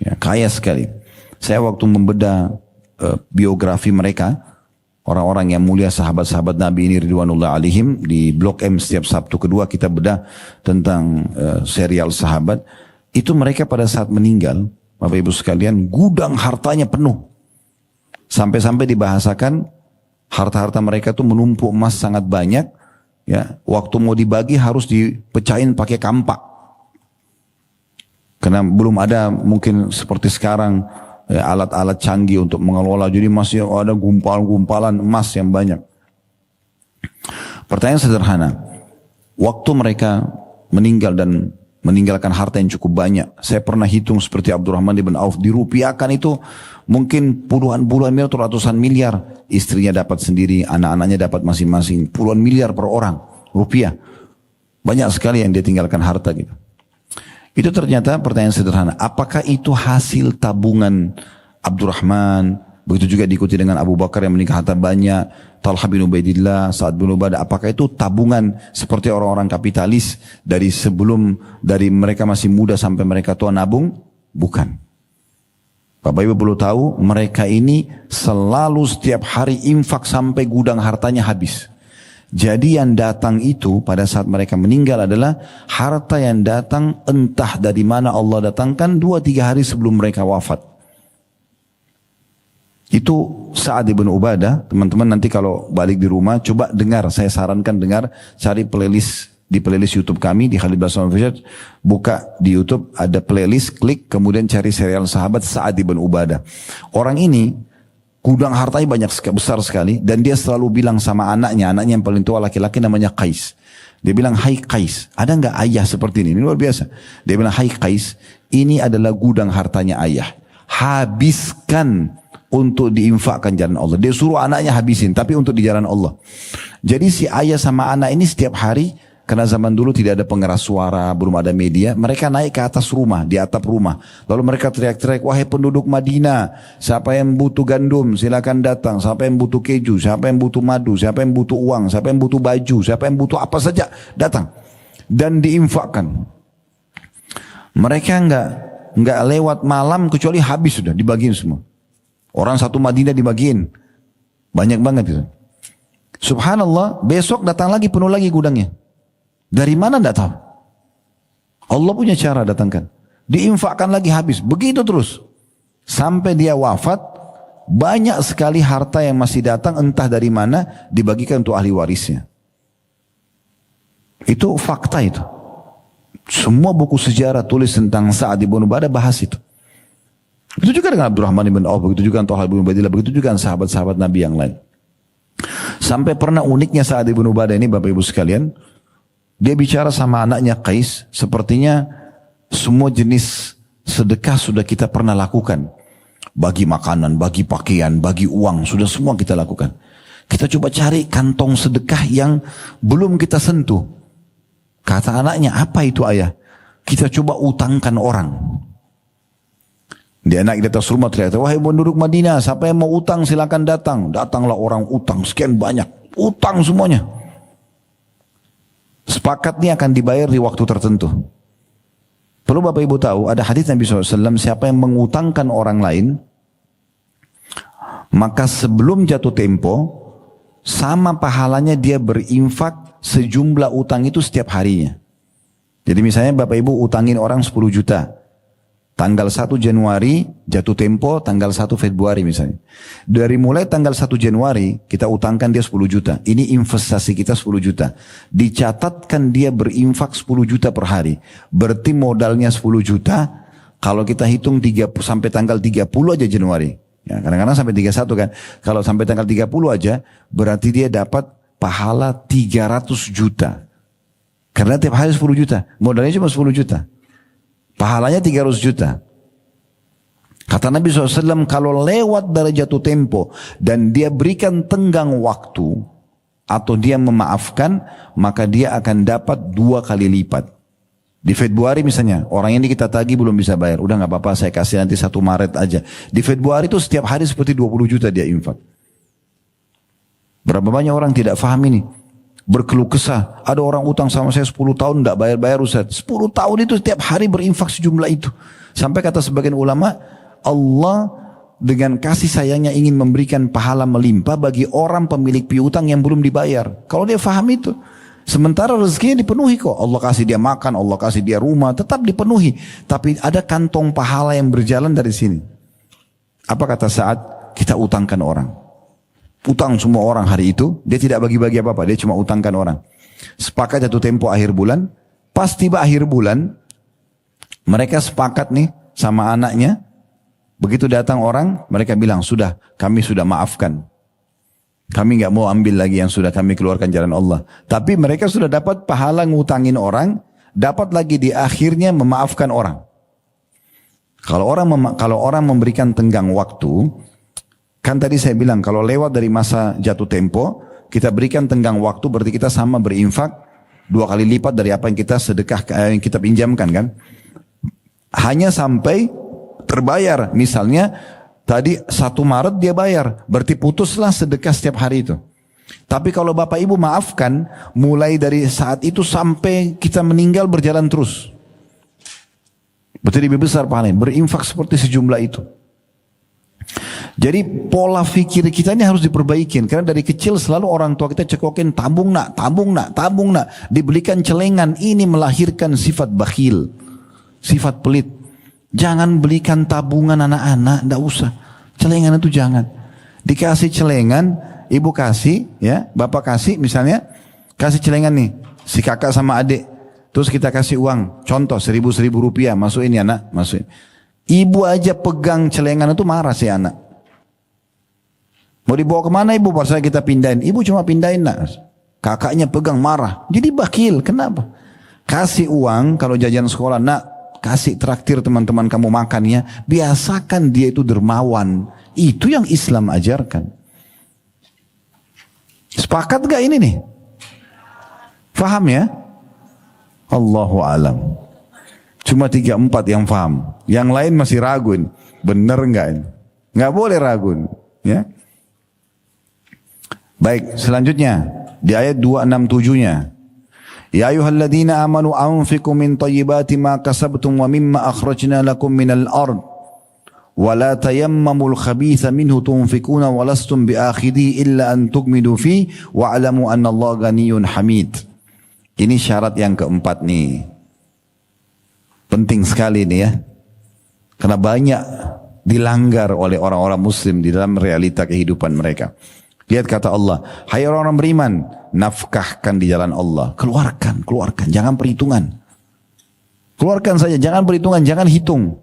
Ya, kaya sekali. Saya waktu membedah biografi mereka, orang-orang yang mulia sahabat-sahabat Nabi ini ridwanullah alaihim, di Blok M setiap Sabtu kedua kita bedah tentang serial sahabat. Itu mereka pada saat meninggal, Bapak Ibu sekalian, gudang hartanya penuh. Sampai-sampai dibahasakan harta-harta mereka itu menumpuk emas sangat banyak. Ya, waktu mau dibagi harus dipecahin pakai kampak. Karena belum ada mungkin seperti sekarang alat-alat canggih untuk mengelola, jadi masih ada gumpalan-gumpalan emas yang banyak. Pertanyaan sederhana, waktu mereka meninggal dan meninggalkan harta yang cukup banyak, saya pernah hitung seperti Abdurrahman bin Auf, dirupiahkan itu mungkin puluhan miliar atau ratusan miliar. Istrinya dapat sendiri, anak-anaknya dapat masing-masing, puluhan miliar per orang rupiah. Banyak sekali yang dia tinggalkan harta gitu. Itu ternyata pertanyaan sederhana. Apakah itu hasil tabungan Abdurrahman? Begitu juga diikuti dengan Abu Bakar yang meninggalkan harta banyak, Talha bin Ubaidillah, Sa'ad bin Ubadah. Apakah itu tabungan seperti orang-orang kapitalis dari mereka masih muda sampai mereka tua nabung? Bukan. Bapak Ibu perlu tahu, mereka ini selalu setiap hari infak sampai gudang hartanya habis. Jadi yang datang itu pada saat mereka meninggal adalah harta yang datang entah dari mana Allah datangkan 2-3 hari sebelum mereka wafat. Itu Sa'ad ibn Ubadah. Teman-teman nanti kalau balik di rumah coba dengar, saya sarankan dengar, cari playlist di playlist YouTube kami di Khalid Basman Official, buka di YouTube ada playlist, klik kemudian cari serial sahabat Sa'ad ibn Ubadah. Orang ini gudang hartanya besar sekali dan dia selalu bilang sama anaknya yang paling tua laki-laki namanya Qais. Dia bilang, "Hai Qais, ada nggak ayah seperti ini?" Ini luar biasa. Dia bilang, "Hai Qais, ini adalah gudang hartanya ayah. Habiskan untuk diinfakkan jalan Allah." Dia suruh anaknya habisin, tapi untuk di jalan Allah. Jadi si ayah sama anak ini setiap hari, karena zaman dulu tidak ada pengeras suara, belum ada media, mereka naik ke atas rumah, di atap rumah. Lalu mereka teriak-teriak, "Wahai penduduk Madinah, siapa yang butuh gandum silakan datang, siapa yang butuh keju, siapa yang butuh madu, siapa yang butuh uang, siapa yang butuh baju, siapa yang butuh apa saja, datang." Dan diinfakkan. Mereka enggak lewat malam kecuali habis sudah, dibagiin semua. Orang satu Madinah dibagiin. Banyak banget itu. Subhanallah, besok datang lagi penuh lagi gudangnya. Dari mana tidak tahu. Allah punya cara datangkan. Diinfakkan lagi habis. Begitu terus. Sampai dia wafat, banyak sekali harta yang masih datang entah dari mana dibagikan untuk ahli warisnya. Itu fakta itu. Semua buku sejarah tulis tentang Sa'ad ibn Ubadah bahas itu. Itu juga dengan Abdurrahman ibn Auf, begitu juga dengan Talha ibn Ubaidillah, begitu juga dengan sahabat-sahabat Nabi yang lain. Sampai pernah uniknya Sa'ad ibn Ubadah ini Bapak Ibu sekalian, dia bicara sama anaknya Qais, sepertinya semua jenis sedekah sudah kita pernah lakukan. Bagi makanan, bagi pakaian, bagi uang, sudah semua kita lakukan. Kita coba cari kantong sedekah yang belum kita sentuh. Kata anaknya, "Apa itu ayah?" "Kita coba utangkan orang." Dia anak di atas rumah teriak, "Wahai penduduk Madinah, siapa yang mau utang silakan datang." Datanglah orang utang, sekian banyak. Utang semuanya. Sepakat ini akan dibayar di waktu tertentu. Perlu Bapak Ibu tahu, ada hadis Nabi SAW, siapa yang mengutangkan orang lain, maka sebelum jatuh tempo, sama pahalanya dia berinfak sejumlah utang itu setiap harinya. Jadi misalnya Bapak Ibu utangin orang 10 juta. Tanggal 1 Januari jatuh tempo, tanggal 1 Februari misalnya. Dari mulai tanggal 1 Januari kita utangkan dia 10 juta. Ini investasi kita 10 juta. Dicatatkan dia berinfak 10 juta per hari. Berarti modalnya 10 juta. Kalau kita hitung sampai tanggal 30 aja Januari. Ya, kadang-kadang sampai 31 kan. Kalau sampai tanggal 30 aja berarti dia dapat pahala 300 juta. Karena tiap hari 10 juta. Modalnya cuma 10 juta. Pahalanya 300 juta. Kata Nabi SAW, kalau lewat dari jatuh tempo dan dia berikan tenggang waktu atau dia memaafkan, maka dia akan dapat 2 kali lipat. Di Februari misalnya, orang ini kita tagih belum bisa bayar. Udah gak apa-apa, saya kasih nanti 1 Maret aja. Di Februari itu setiap hari seperti 20 juta dia infak. Berapa banyak orang tidak paham ini. Berkeluh kesah, ada orang utang sama saya 10 tahun tidak bayar-bayar Ustaz. 10 tahun itu setiap hari berinfak sejumlah itu. Sampai kata sebagian ulama, Allah dengan kasih sayangnya ingin memberikan pahala melimpah bagi orang pemilik piutang yang belum dibayar. Kalau dia faham itu. Sementara rezekinya dipenuhi kok. Allah kasih dia makan, Allah kasih dia rumah, tetap dipenuhi. Tapi ada kantong pahala yang berjalan dari sini. Apa kata Sa'ad? Kita utangkan orang. Utang semua orang hari itu, dia tidak bagi-bagi apa-apa, dia cuma utangkan orang. Sepakat jatuh tempo akhir bulan, pas tiba akhir bulan, mereka sepakat nih sama anaknya, begitu datang orang, mereka bilang, "Sudah, kami sudah maafkan. Kami nggak mau ambil lagi yang sudah kami keluarkan jalan Allah." Tapi mereka sudah dapat pahala ngutangin orang, dapat lagi di akhirnya memaafkan orang. Kalau orang memberikan tenggang waktu, kan tadi saya bilang kalau lewat dari masa jatuh tempo, kita berikan tenggang waktu berarti kita sama berinfak 2 kali lipat dari apa yang kita sedekah, yang kita pinjamkan kan. Hanya sampai terbayar. Misalnya tadi 1 Maret dia bayar, berarti putuslah sedekah setiap hari itu. Tapi kalau Bapak Ibu maafkan, mulai dari saat itu sampai kita meninggal berjalan terus. Berarti lebih besar pahalanya, berinfak seperti sejumlah itu. Jadi pola pikir kita ini harus diperbaikin. Karena dari kecil selalu orang tua kita cekokin tabung nak, tabung nak, tabung nak. Dibelikan celengan, ini melahirkan sifat bakhil, sifat pelit. Jangan belikan tabungan anak-anak, enggak usah. Celengan itu jangan. Dikasih celengan, ibu kasih, ya, bapak kasih misalnya, kasih celengan nih, si kakak sama adik. Terus kita kasih uang, contoh 1.000 rupiah, masukin ya anak, masukin. Ibu aja pegang celengan itu marah si anak. Mau dibawa kemana ibu? Pasal kita pindahin. Ibu cuma pindahin nak. Kakaknya pegang marah. Jadi bakhil. Kenapa? Kasih uang kalau jajan sekolah. Nak, kasih traktir teman-teman kamu makan ya. Biasakan dia itu dermawan. Itu yang Islam ajarkan. Sepakat gak ini nih? Faham ya? Allahu alam. Cuma 3-4 yang faham. Yang lain masih ragu. Bener enggak ini? Enggak boleh ragu. Ya. Baik, selanjutnya di ayat 267-nya. Ya ayyuhalladzina amanu anfiqu min thayyibati ma kasabtum wa mimma akhrajna lakum minal ard wa la tayammamul khabitha minhu tunfikuna wa lastum biakhidhi illa an tughmidu fi wa'lamu anna Allah ghaniyyun hamid. Ini syarat yang keempat nih. Penting sekali nih ya. Karena banyak dilanggar oleh orang-orang muslim di dalam realita kehidupan mereka. Lihat kata Allah, hai orang-orang beriman, nafkahkan di jalan Allah. Keluarkan, jangan perhitungan. Keluarkan saja, jangan perhitungan, jangan hitung.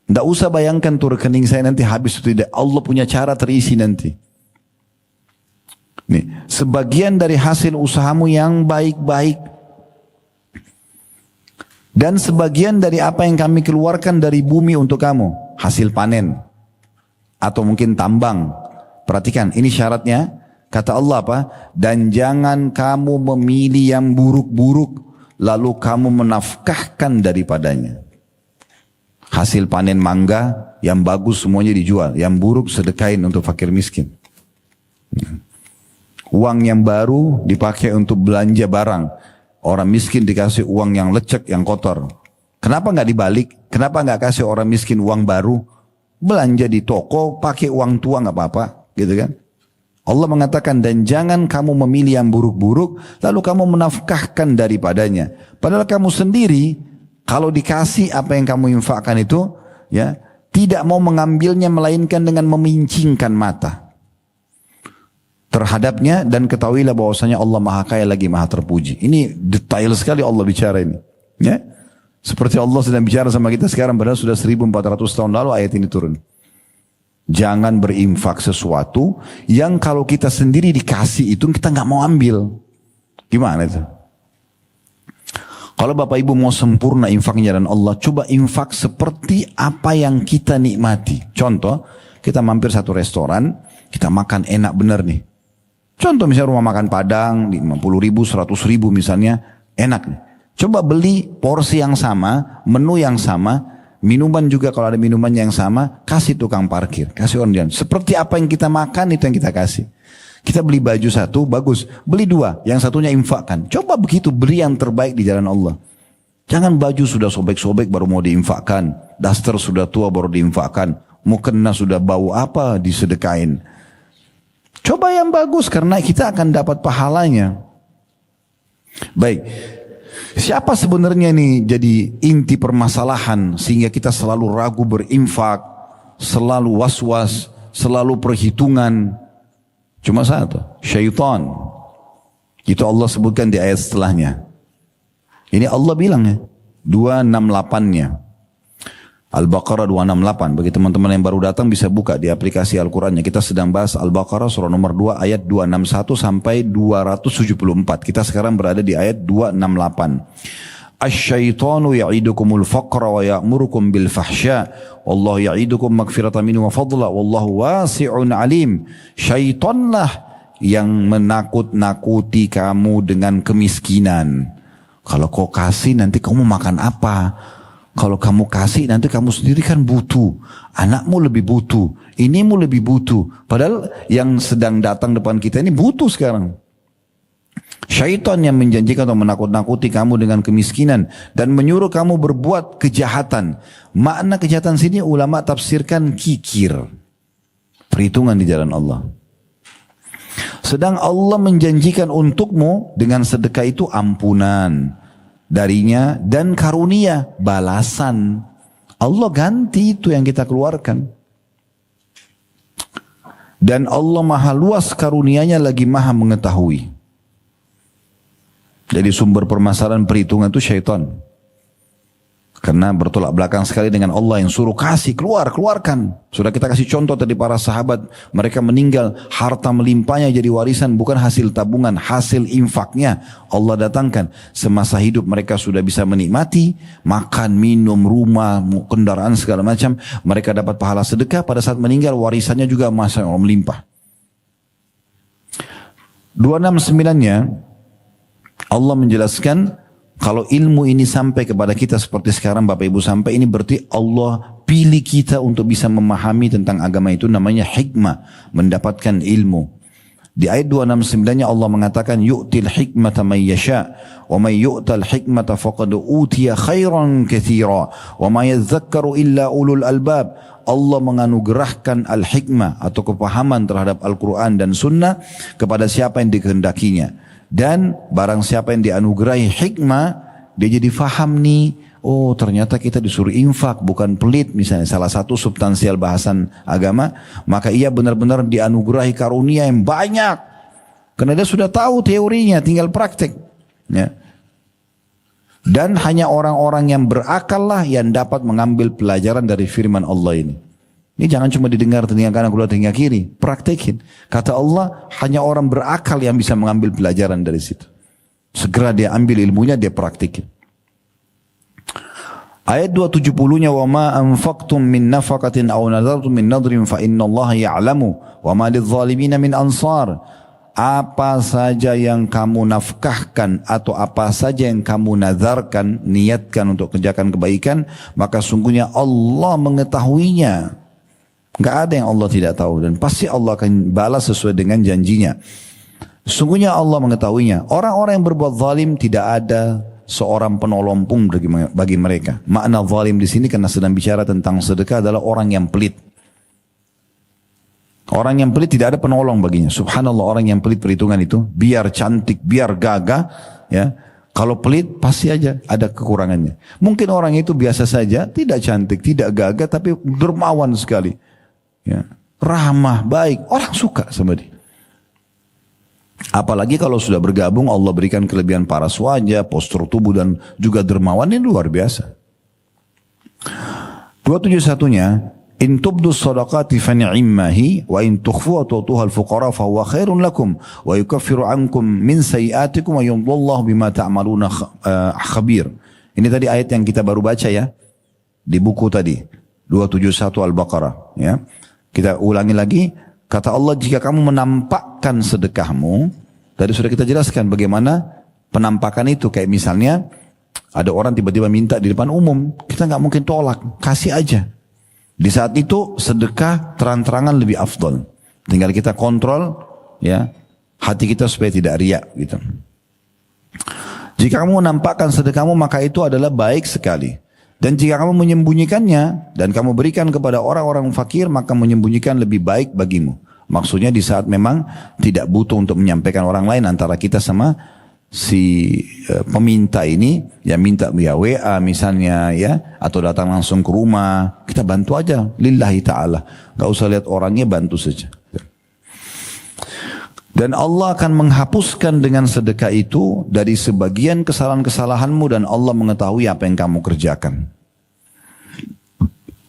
Tidak usah bayangkan tuh rekening saya nanti habis atau tidak. Allah punya cara terisi nanti. Nih, sebagian dari hasil usahamu yang baik-baik dan sebagian dari apa yang kami keluarkan dari bumi untuk kamu, hasil panen atau mungkin tambang. Perhatikan, ini syaratnya. Kata Allah apa? Dan jangan kamu memilih yang buruk-buruk, lalu kamu menafkahkan daripadanya. Hasil panen mangga, yang bagus semuanya dijual. Yang buruk sedekahin untuk fakir miskin. Uang yang baru dipakai untuk belanja barang. Orang miskin dikasih uang yang lecek, yang kotor. Kenapa nggak dibalik? Kenapa nggak kasih orang miskin uang baru? Belanja di toko, pakai uang tua nggak apa-apa. Gitu kan? Allah mengatakan dan jangan kamu memilih yang buruk-buruk lalu kamu menafkahkan daripadanya. Padahal kamu sendiri kalau dikasih apa yang kamu infakkan itu ya tidak mau mengambilnya melainkan dengan memincingkan mata terhadapnya dan ketahuilah bahwasanya Allah Maha Kaya lagi Maha Terpuji. Ini detail sekali Allah bicara ini. Ya. Seperti Allah sedang bicara sama kita sekarang padahal sudah 1400 tahun lalu ayat ini turun. Jangan berinfak sesuatu yang kalau kita sendiri dikasih itu kita nggak mau ambil. Gimana itu? Kalau Bapak Ibu mau sempurna infaknya dan Allah, coba infak seperti apa yang kita nikmati. Contoh, kita mampir satu restoran, kita makan enak bener nih. Contoh misalnya rumah makan Padang, 50.000, 100.000 misalnya, enak nih. Coba beli porsi yang sama, menu yang sama, minuman juga kalau ada minuman yang sama, kasih tukang parkir, kasih orang jalan. Seperti apa yang kita makan itu yang kita kasih. Kita beli baju satu, bagus. Beli dua, yang satunya infakkan. Coba begitu, beri yang terbaik di jalan Allah. Jangan baju sudah sobek-sobek baru mau diinfakkan. Daster sudah tua baru diinfakkan. Mukena sudah bau apa disedekain. Coba yang bagus karena kita akan dapat pahalanya. Baik. Siapa sebenarnya nih jadi inti permasalahan sehingga kita selalu ragu berinfak, selalu was-was, selalu perhitungan? Cuma satu, syaitan. Itu Allah sebutkan di ayat setelahnya. Ini Allah bilang ya, 268-nya. Al-Baqarah 268. Bagi teman-teman yang baru datang bisa buka di aplikasi Al-Qurannya. Kita sedang bahas Al-Baqarah surah nomor 2 ayat 261 sampai 274. Kita sekarang berada di ayat 268. Asy-syaitanu ya'idukumul faqra wa ya'murukum bil fahsya. Wallahu ya'idukum magfiratan minhu wa fadla. Wallahu wasi'un alim. Syaitanlah yang menakut-nakuti kamu dengan kemiskinan. Kalau kau kasih nanti kamu makan apa? Kalau kamu kasih nanti kamu sendiri kan butuh. Anakmu lebih butuh. Inimu lebih butuh. Padahal yang sedang datang depan kita ini butuh sekarang. Syaitan yang menjanjikan atau menakut-nakuti kamu dengan kemiskinan. Dan menyuruh kamu berbuat kejahatan. Makna kejahatan sini ulama tafsirkan kikir. Perhitungan di jalan Allah. Sedang Allah menjanjikan untukmu dengan sedekah itu ampunan darinya dan karunia, balasan. Allah ganti itu yang kita keluarkan. Dan Allah maha luas karunianya lagi maha mengetahui. Jadi sumber permasalahan perhitungan itu syaitan. Karena bertolak belakang sekali dengan Allah yang suruh kasih, keluarkan. Sudah kita kasih contoh tadi para sahabat, mereka meninggal, harta melimpahnya jadi warisan, bukan hasil tabungan, hasil infaknya. Allah datangkan, semasa hidup mereka sudah bisa menikmati, makan, minum, rumah, kendaraan segala macam. Mereka dapat pahala sedekah, pada saat meninggal warisannya juga masya Allah melimpah. 269-nya, Allah menjelaskan, kalau ilmu ini sampai kepada kita seperti sekarang Bapak Ibu sampai, ini berarti Allah pilih kita untuk bisa memahami tentang agama itu, namanya hikmah, mendapatkan ilmu. Di ayat 269-nya Allah mengatakan yu'til hikmata man yasha wa man yu'tal hikmata faqad utiya khairan katsira wa ma yadhakkaru illa ulul albab. Allah menganugerahkan al-hikmah atau kepahaman terhadap Al-Quran dan Sunnah kepada siapa yang dikehendakinya. Dan barang siapa yang dianugerahi hikmah, dia jadi faham nih, oh ternyata kita disuruh infak bukan pelit, misalnya salah satu substansial bahasan agama, maka ia benar-benar dianugerahi karunia yang banyak. Karena dia sudah tahu teorinya, tinggal praktek. Ya. Dan hanya orang-orang yang berakal lah yang dapat mengambil pelajaran dari firman Allah ini. Ini jangan cuma didengar telinga kanan keluar telinga kiri, praktekin. Kata Allah, hanya orang berakal yang bisa mengambil pelajaran dari situ. Segera dia ambil ilmunya, dia praktekin. Ayat 270-nya, wa ma anfaqtum min nafaqatin aw nadartum min nadrin fa innallaha ya'lamu wa ma lidh-dhalimina min ansar. Apa saja yang kamu nafkahkan atau apa saja yang kamu nazarkan, niatkan untuk kerjakan kebaikan, maka sungguhnya Allah mengetahuinya. Gak ada yang Allah tidak tahu, dan pasti Allah akan balas sesuai dengan janjinya. Sungguhnya Allah mengetahuinya. Orang-orang yang berbuat zalim tidak ada seorang penolong pun bagi mereka. Makna zalim di sini karena sedang bicara tentang sedekah adalah orang yang pelit. Orang yang pelit tidak ada penolong baginya. Subhanallah, orang yang pelit perhitungan itu, biar cantik, biar gagah, ya. Kalau pelit pasti aja ada kekurangannya. Mungkin orang itu biasa saja, tidak cantik, tidak gagah, tapi dermawan sekali. Ya, ramah, baik, orang suka sama dia. Apalagi kalau sudah bergabung, Allah berikan kelebihan paras wajah, postur tubuh dan juga dermawan, ini luar biasa. 271-nya, in tubdu sadaqati fa ni'mahi wa in tukhfuha tu'tuha al-fuqara fa huwa khairun lakum wa yukaffiru ankum min sayiatikum wa yudhillahu bima ta'maluna khabir. Ini tadi ayat yang kita baru baca ya di buku tadi 271 Al-Baqarah ya. Kita ulangi lagi, kata Allah, jika kamu menampakkan sedekahmu, tadi sudah kita jelaskan bagaimana penampakan itu, kayak misalnya ada orang tiba-tiba minta di depan umum, kita nggak mungkin tolak, kasih aja. Di saat itu sedekah terang-terangan lebih afdol. Tinggal kita kontrol ya hati kita supaya tidak riak gitu. Jika kamu menampakkan sedekahmu maka itu adalah baik sekali. Dan jika kamu menyembunyikannya dan kamu berikan kepada orang-orang fakir, maka menyembunyikan lebih baik bagimu. Maksudnya di saat memang tidak butuh untuk menyampaikan orang lain, antara kita sama si peminta ini, ya minta via WA misalnya ya, atau datang langsung ke rumah, kita bantu aja lillahi ta'ala. Gak usah lihat orangnya, bantu saja. Dan Allah akan menghapuskan dengan sedekah itu dari sebagian kesalahan-kesalahanmu, dan Allah mengetahui apa yang kamu kerjakan.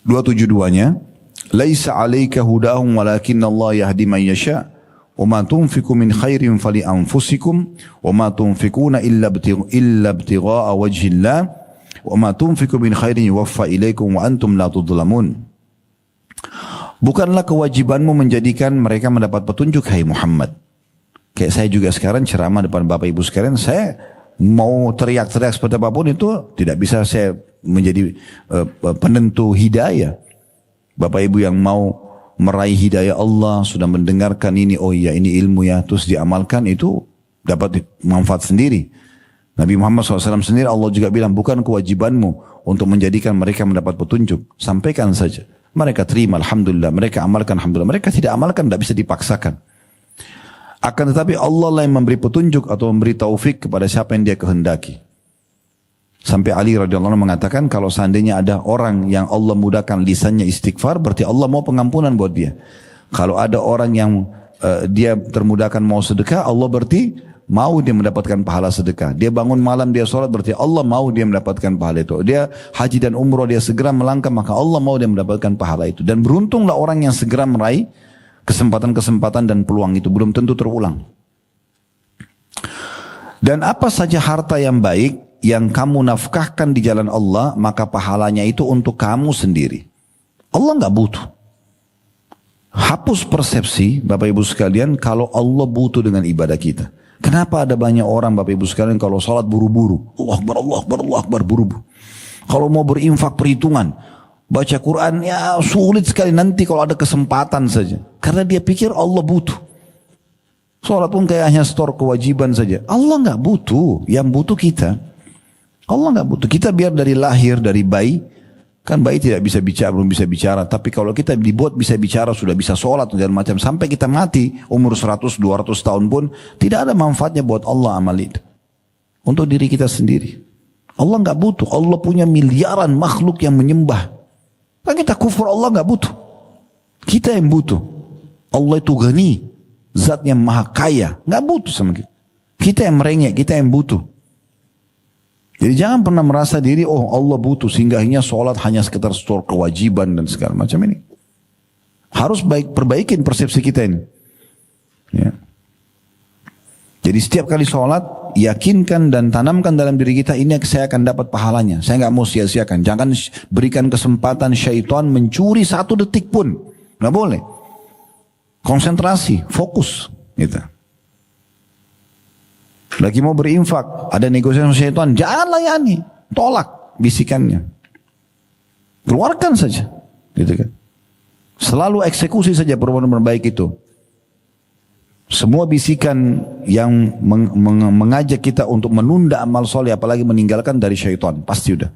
272-nya, laisa 'alaika hudahum walakin Allah yahdi man yasha wa ma tunfiqu min khairin fali anfusikum wa ma tunfiquna illa ibtigha'a wajhillah wa ma tunfiqu min khairin yuwaffa ilaikum wa antum la tudlamun. Bukanlah kewajibanmu menjadikan mereka mendapat petunjuk, hai Muhammad. Kayak saya juga sekarang ceramah depan Bapak Ibu sekalian, saya mau teriak-teriak seperti apapun itu tidak bisa saya menjadi penentu hidayah. Bapak Ibu yang mau meraih hidayah Allah sudah mendengarkan ini, oh iya ini ilmu ya, terus diamalkan, itu dapat manfaat sendiri. Nabi Muhammad SAW sendiri Allah juga bilang, bukan kewajibanmu untuk menjadikan mereka mendapat petunjuk, sampaikan saja. Mereka terima, alhamdulillah. Mereka amalkan, alhamdulillah. Mereka tidak amalkan, tidak bisa dipaksakan. Akan tetapi Allah lah yang memberi petunjuk atau memberi taufik kepada siapa yang dia kehendaki. Sampai Ali radhiyallahu anhu mengatakan, kalau seandainya ada orang yang Allah mudahkan lisannya istighfar, berarti Allah mau pengampunan buat dia. Kalau ada orang yang dia termudahkan mau sedekah, Allah berarti mau dia mendapatkan pahala sedekah. Dia bangun malam, dia sholat, berarti Allah mau dia mendapatkan pahala itu. Dia haji dan umroh, dia segera melangkah, maka Allah mau dia mendapatkan pahala itu. Dan beruntunglah orang yang segera meraih kesempatan-kesempatan dan peluang itu. Belum tentu terulang. Dan apa saja harta yang baik yang kamu nafkahkan di jalan Allah, maka pahalanya itu untuk kamu sendiri. Allah nggak butuh. Hapus persepsi Bapak Ibu sekalian kalau Allah butuh dengan ibadah kita. Kenapa ada banyak orang Bapak Ibu sekalian kalau sholat buru-buru. Allah Akbar, Allah Akbar, Allah Akbar, buru-buru. Kalau mau berinfak perhitungan. Baca Quran ya sulit sekali, nanti kalau ada kesempatan saja. Karena dia pikir Allah butuh. Sholat pun kayak hanya store kewajiban saja. Allah nggak butuh, yang butuh kita. Allah nggak butuh. Kita biar dari lahir, dari bayi. Kan bayi tidak bisa bicara, belum bisa bicara. Tapi kalau kita dibuat bisa bicara, sudah bisa sholat dan macam. Sampai kita mati, umur 100, 200 tahun pun, tidak ada manfaatnya buat Allah amal itu. Untuk diri kita sendiri. Allah nggak butuh. Allah punya miliaran makhluk yang menyembah. Kan kita kufur, Allah nggak butuh. Kita yang butuh. Allah itu ghani. Zat yang maha kaya. Nggak butuh sama kita. Kita yang merengek, kita yang butuh. Jadi jangan pernah merasa diri, oh Allah butuh sehingga akhirnya sholat hanya sekedar store kewajiban dan segala macam ini. Harus perbaikin persepsi kita ini. Ya. Jadi setiap kali sholat, yakinkan dan tanamkan dalam diri kita, ini saya akan dapat pahalanya. Saya nggak mau sia-siakan. Jangan berikan kesempatan syaitan mencuri 1 detik pun. Nggak boleh. Konsentrasi, fokus. Gitu. Lagi mau berinfak, ada negosiasi sama syaitan, jangan layani, tolak bisikannya. Keluarkan saja, gitu kan. Selalu eksekusi saja perbuatan baik itu. Semua bisikan yang mengajak kita untuk menunda amal soleh, apalagi meninggalkan dari syaitan, pasti udah.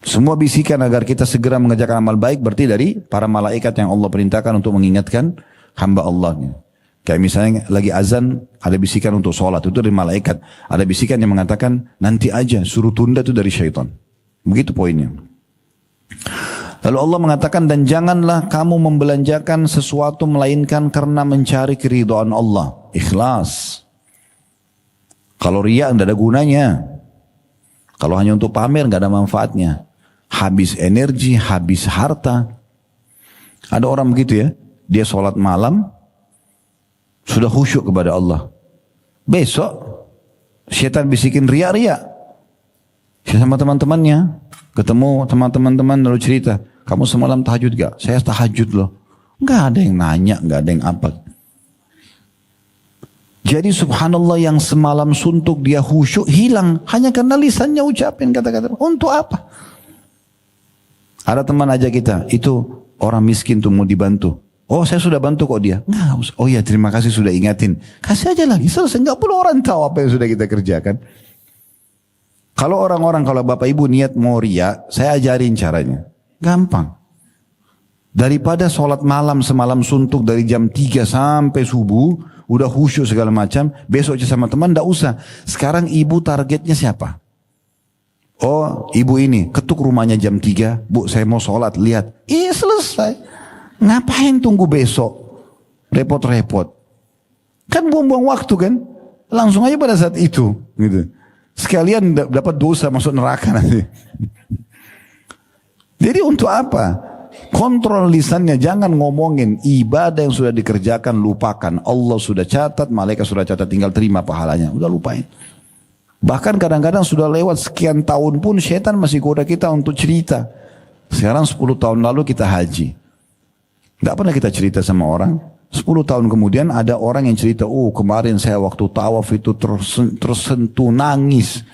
Semua bisikan agar kita segera mengerjakan amal baik, berarti dari para malaikat yang Allah perintahkan untuk mengingatkan hamba Allahnya. Kayak misalnya lagi azan, ada bisikan untuk sholat, itu dari malaikat. Ada bisikan yang mengatakan, nanti aja, suruh tunda, itu dari syaitan. Begitu poinnya. Lalu Allah mengatakan, dan janganlah kamu membelanjakan sesuatu melainkan karena mencari keridhaan Allah. Ikhlas. Kalau riya tidak ada gunanya. Kalau hanya untuk pamer tidak ada manfaatnya. Habis energi, habis harta. Ada orang begitu ya, dia sholat malam, sudah khusyuk kepada Allah. Besok syaitan bisikin riak-riak. Sama teman-temannya, ketemu teman-teman lalu cerita, kamu semalam tahajud gak? Saya tahajud loh. Gak ada yang nanya, gak ada yang apa. Jadi subhanallah, yang semalam suntuk dia khusyuk hilang hanya karena lisannya ucapin kata-kata. Untuk apa? Ada teman aja kita, itu orang miskin tuh mau dibantu. Oh saya sudah bantu kok dia. Nggak usah. Oh ya terima kasih sudah ingatin. Kasih aja lagi. Selesai. Nggak perlu orang tahu apa yang sudah kita kerjakan. Kalau orang-orang, kalau bapak ibu niat mau riya, saya ajarin caranya. Gampang. Daripada sholat malam semalam suntuk dari jam 3 sampai subuh, udah khusyuk segala macam, besok aja sama teman, nggak usah. Sekarang ibu targetnya siapa? Oh ibu ini, ketuk rumahnya jam 3, bu saya mau sholat, lihat. Iya selesai. Ngapain tunggu besok? Repot-repot. Kan buang-buang waktu kan? Langsung aja pada saat itu. Gitu. Sekalian dapat dosa masuk neraka nanti. Jadi untuk apa? Kontrol lisannya, jangan ngomongin. Ibadah yang sudah dikerjakan lupakan. Allah sudah catat, malaikat sudah catat, tinggal terima pahalanya. Udah lupain. Bahkan kadang-kadang sudah lewat sekian tahun pun syaitan masih goda kita untuk cerita. Sekarang 10 tahun lalu kita haji. Gak pernah kita cerita sama orang. 10 tahun kemudian ada orang yang cerita, oh kemarin saya waktu tawaf itu tersentuh nangis.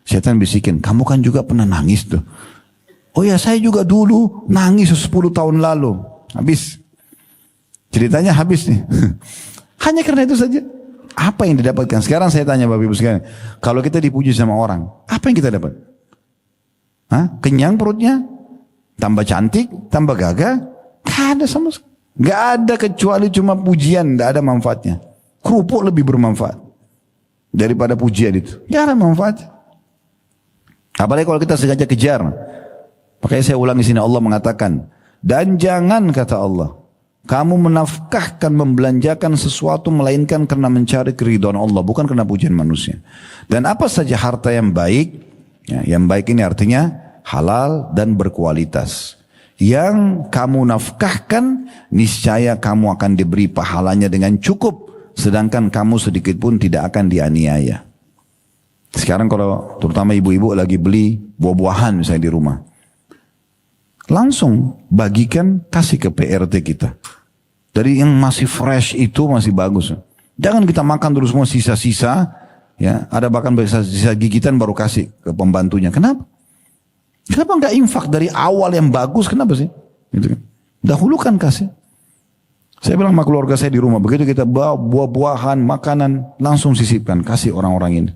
Syaitan bisikin, kamu kan juga pernah nangis tuh. Oh ya saya juga dulu nangis 10 tahun lalu. Habis. Ceritanya habis nih. Hanya karena itu saja. Apa yang didapatkan? Sekarang saya tanya Bapak Ibu sekalian. Kalau kita dipuji sama orang, apa yang kita dapat? Hah? Kenyang perutnya? Tambah cantik, tambah gagah, gak ada sama sekali. Gak ada kecuali cuma pujian, gak ada manfaatnya. Kerupuk lebih bermanfaat daripada pujian itu. Gak ada manfaat. Apalagi kalau kita sengaja kejar. Makanya saya ulang di sini, Allah mengatakan, dan jangan, kata Allah, kamu menafkahkan, membelanjakan sesuatu melainkan karena mencari keridhaan Allah, bukan karena pujian manusia. Dan apa saja harta yang baik, ya, yang baik ini artinya halal dan berkualitas, yang kamu nafkahkan, niscaya kamu akan diberi pahalanya dengan cukup, sedangkan kamu sedikit pun tidak akan dianiaya. Sekarang kalau terutama ibu-ibu lagi beli buah-buahan misalnya di rumah, langsung bagikan, kasih ke PRT kita. Dari yang masih fresh itu masih bagus. Jangan kita makan terus semua sisa-sisa, ya, ada bahkan sisa gigitan baru kasih ke pembantunya. Kenapa? Kenapa nggak infak dari awal yang bagus? Kenapa sih? Gitu kan? Dahulukan kasih. Saya bilang sama keluarga saya di rumah, begitu kita bawa buah-buahan, makanan, langsung sisipkan, kasih orang-orang ini.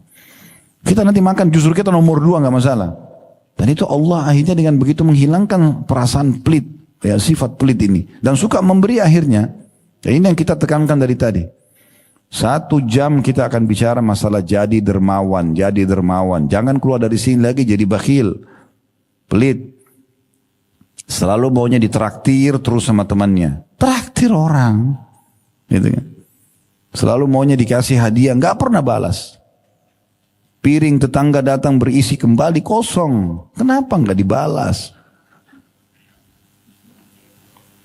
Kita nanti makan, justru kita nomor 2 nggak masalah. Dan itu Allah akhirnya dengan begitu menghilangkan perasaan pelit, ya, sifat pelit ini. Dan suka memberi akhirnya. Ya, ini yang kita tekankan dari tadi. 1 jam kita akan bicara masalah jadi dermawan, jadi dermawan. Jangan keluar dari sini lagi jadi bakhil, pelit. Selalu maunya ditraktir terus sama temannya. Traktir orang. Gitu kan. Selalu maunya dikasih hadiah, nggak pernah balas. Piring tetangga datang berisi kembali kosong. Kenapa nggak dibalas?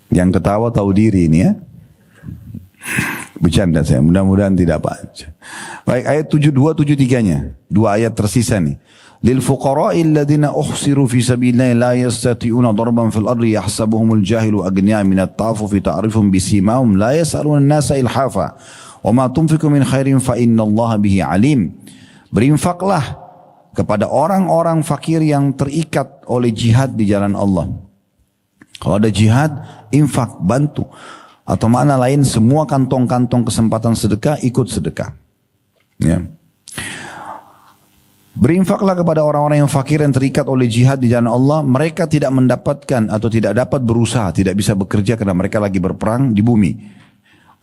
Yang ketawa tahu diri ini ya. Bercanda saya, mudah-mudahan tidak apa. Baik, ayat 72, 73-nya. 2 ayat tersisa nih. Lil fuqara'i alladhina uhsiru fi sabilillahi la yastati'una darban fil ardi yahsabuhumul jahilu aghniya min at-ta'affufi ta'rifuhum bisimahum la yas'aluna an-nasa ilhafa wa ma tunfiqu min khairin fa innallaha bihi alim. Berinfaklah kepada orang-orang fakir yang terikat oleh jihad di jalan Allah. Kalau ada jihad, infak, bantu. Atau makna lain, semua kantong-kantong kesempatan sedekah, ikut sedekah. Ya. Berinfaklah kepada orang-orang yang fakir yang terikat oleh jihad di jalan Allah. Mereka tidak mendapatkan atau tidak dapat berusaha, tidak bisa bekerja karena mereka lagi berperang di bumi.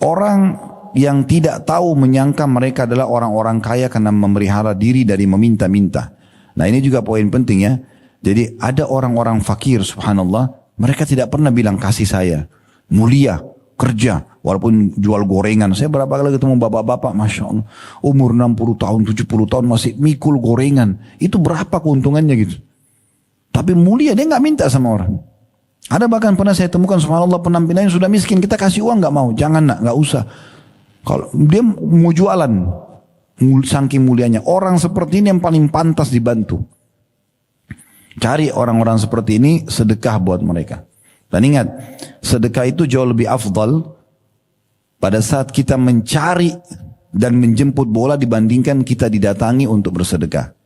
Orang yang tidak tahu menyangka mereka adalah orang-orang kaya karena memelihara diri dari meminta-minta. Nah ini juga poin penting ya. Jadi ada orang-orang fakir subhanallah, mereka tidak pernah bilang kasih saya. Mulia, kerja, walaupun jual gorengan. Saya berapa kali ketemu bapak-bapak, Masya Allah. Umur 60 tahun, 70 tahun masih mikul gorengan. Itu berapa keuntungannya gitu. Tapi mulia, dia nggak minta sama orang. Ada bahkan pernah saya temukan subhanallah penampilannya sudah miskin. Kita kasih uang nggak mau. Jangan nak, nggak usah. Kalau dia mau jualan, saking mulianya. Orang seperti ini yang paling pantas dibantu. Cari orang-orang seperti ini, sedekah buat mereka. Dan ingat, sedekah itu jauh lebih afdal pada saat kita mencari dan menjemput bola dibandingkan kita didatangi untuk bersedekah.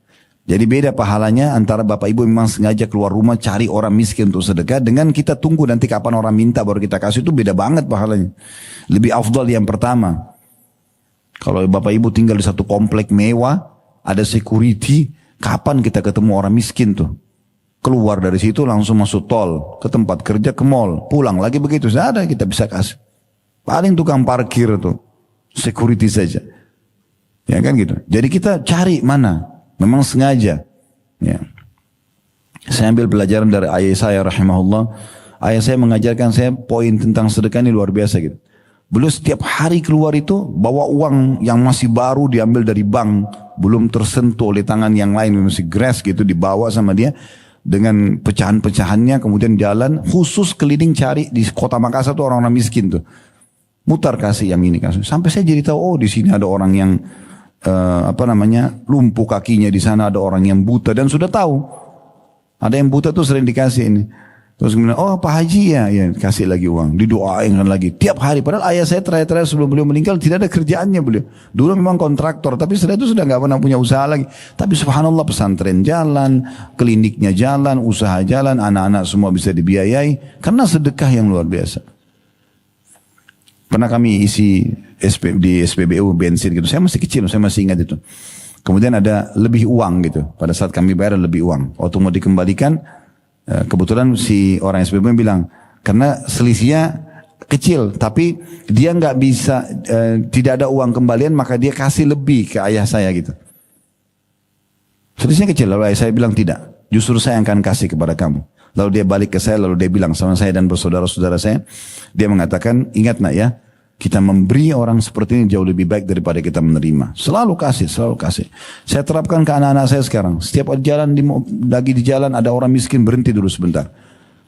Jadi beda pahalanya antara bapak ibu memang sengaja keluar rumah cari orang miskin untuk sedekah, dengan kita tunggu nanti kapan orang minta baru kita kasih, itu beda banget pahalanya. Lebih afdal yang pertama. Kalau bapak ibu tinggal di satu komplek mewah, ada security, kapan kita ketemu orang miskin tuh? Keluar dari situ langsung masuk tol, ke tempat kerja, ke mall, pulang lagi begitu, ada kita bisa kasih. Paling tukang parkir tuh, security saja. Ya kan gitu. Jadi kita cari mana, memang sengaja. Ya. Saya ambil pelajaran dari ayah saya rahimahullah. Ayah saya mengajarkan saya poin tentang sedekah ini luar biasa gitu. Beliau setiap hari keluar itu bawa uang yang masih baru diambil dari bank, belum tersentuh oleh tangan yang lain, masih grass gitu, dibawa sama dia. Dengan pecahan-pecahannya kemudian jalan khusus keliling cari di kota Makassar tuh orang-orang miskin tuh, mutar kasih yang ini kasih, sampai saya jadi tahu oh di sini ada orang yang lumpuh kakinya, di sana ada orang yang buta, dan sudah tahu ada yang buta tuh sering dikasih ini. Terus kemudian oh Pak Haji ya kasih lagi uang, didoain lagi tiap hari. Padahal ayah saya terakhir sebelum beliau meninggal tidak ada kerjaannya beliau. Dulu memang kontraktor, tapi setelah itu sudah nggak pernah punya usaha lagi. Tapi subhanallah pesantren jalan, kliniknya jalan, usaha jalan, anak-anak semua bisa dibiayai karena sedekah yang luar biasa. Pernah kami isi di SPBU bensin gitu, saya masih kecil, saya masih ingat itu. Kemudian ada lebih uang gitu, pada saat kami bayar lebih uang. Waktu mau dikembalikan, Kebetulan si orang SPB bilang, karena selisihnya kecil, tapi dia nggak bisa, tidak ada uang kembalian, maka dia kasih lebih ke ayah saya gitu. Selisihnya kecil, lalu ayah saya bilang tidak, justru saya akan kasih kepada kamu. Lalu dia balik ke saya, lalu dia bilang sama saya dan bersaudara-saudara saya, dia mengatakan, ingat nak ya, kita memberi orang seperti ini jauh lebih baik daripada kita menerima. Selalu kasih, selalu kasih. Saya terapkan ke anak-anak saya sekarang. Setiap jalan, lagi di jalan ada orang miskin, berhenti dulu sebentar.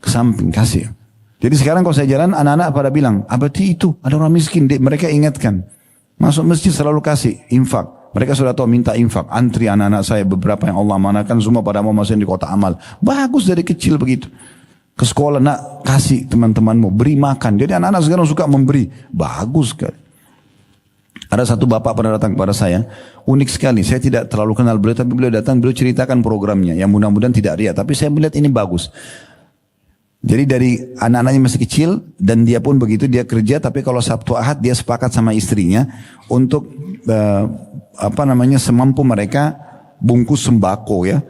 Ke samping, kasih. Jadi sekarang kalau saya jalan, anak-anak pada bilang, abadi itu, ada orang miskin. Mereka ingatkan. Masuk masjid selalu kasih, infak. Mereka sudah tahu minta infak. Antri anak-anak saya, beberapa yang Allah manakan, semua pada mau masukin di kota amal. Bagus dari kecil begitu. Ke sekolah, nak kasih teman-temanmu, beri makan. Jadi anak-anak sekarang suka memberi. Bagus sekali. Ada satu bapak pernah datang kepada saya, unik sekali. Saya tidak terlalu kenal beliau, tapi beliau datang, beliau ceritakan programnya. Yang mudah-mudahan tidak riak, tapi saya melihat ini bagus. Jadi dari anak-anaknya masih kecil, dan dia pun begitu, dia kerja, tapi kalau Sabtu Ahad dia sepakat sama istrinya untuk semampu mereka bungkus sembako ya.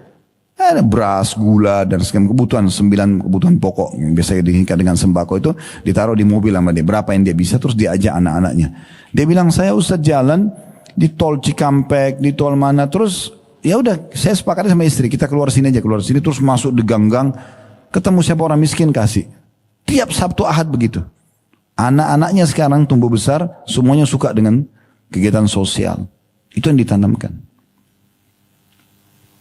Ada beras, gula, dan segala kebutuhan, 9 kebutuhan pokok yang biasa diingkat dengan sembako itu ditaruh di mobil sama dia. Berapa yang dia bisa, terus dia ajak anak-anaknya. Dia bilang, saya Ustaz jalan di tol Cikampek, di tol mana, terus ya udah saya sepakat sama istri, kita keluar sini aja, keluar sini, terus masuk di gang-gang, ketemu siapa orang miskin kasih. Tiap Sabtu Ahad begitu. Anak-anaknya sekarang tumbuh besar, semuanya suka dengan kegiatan sosial. Itu yang ditanamkan.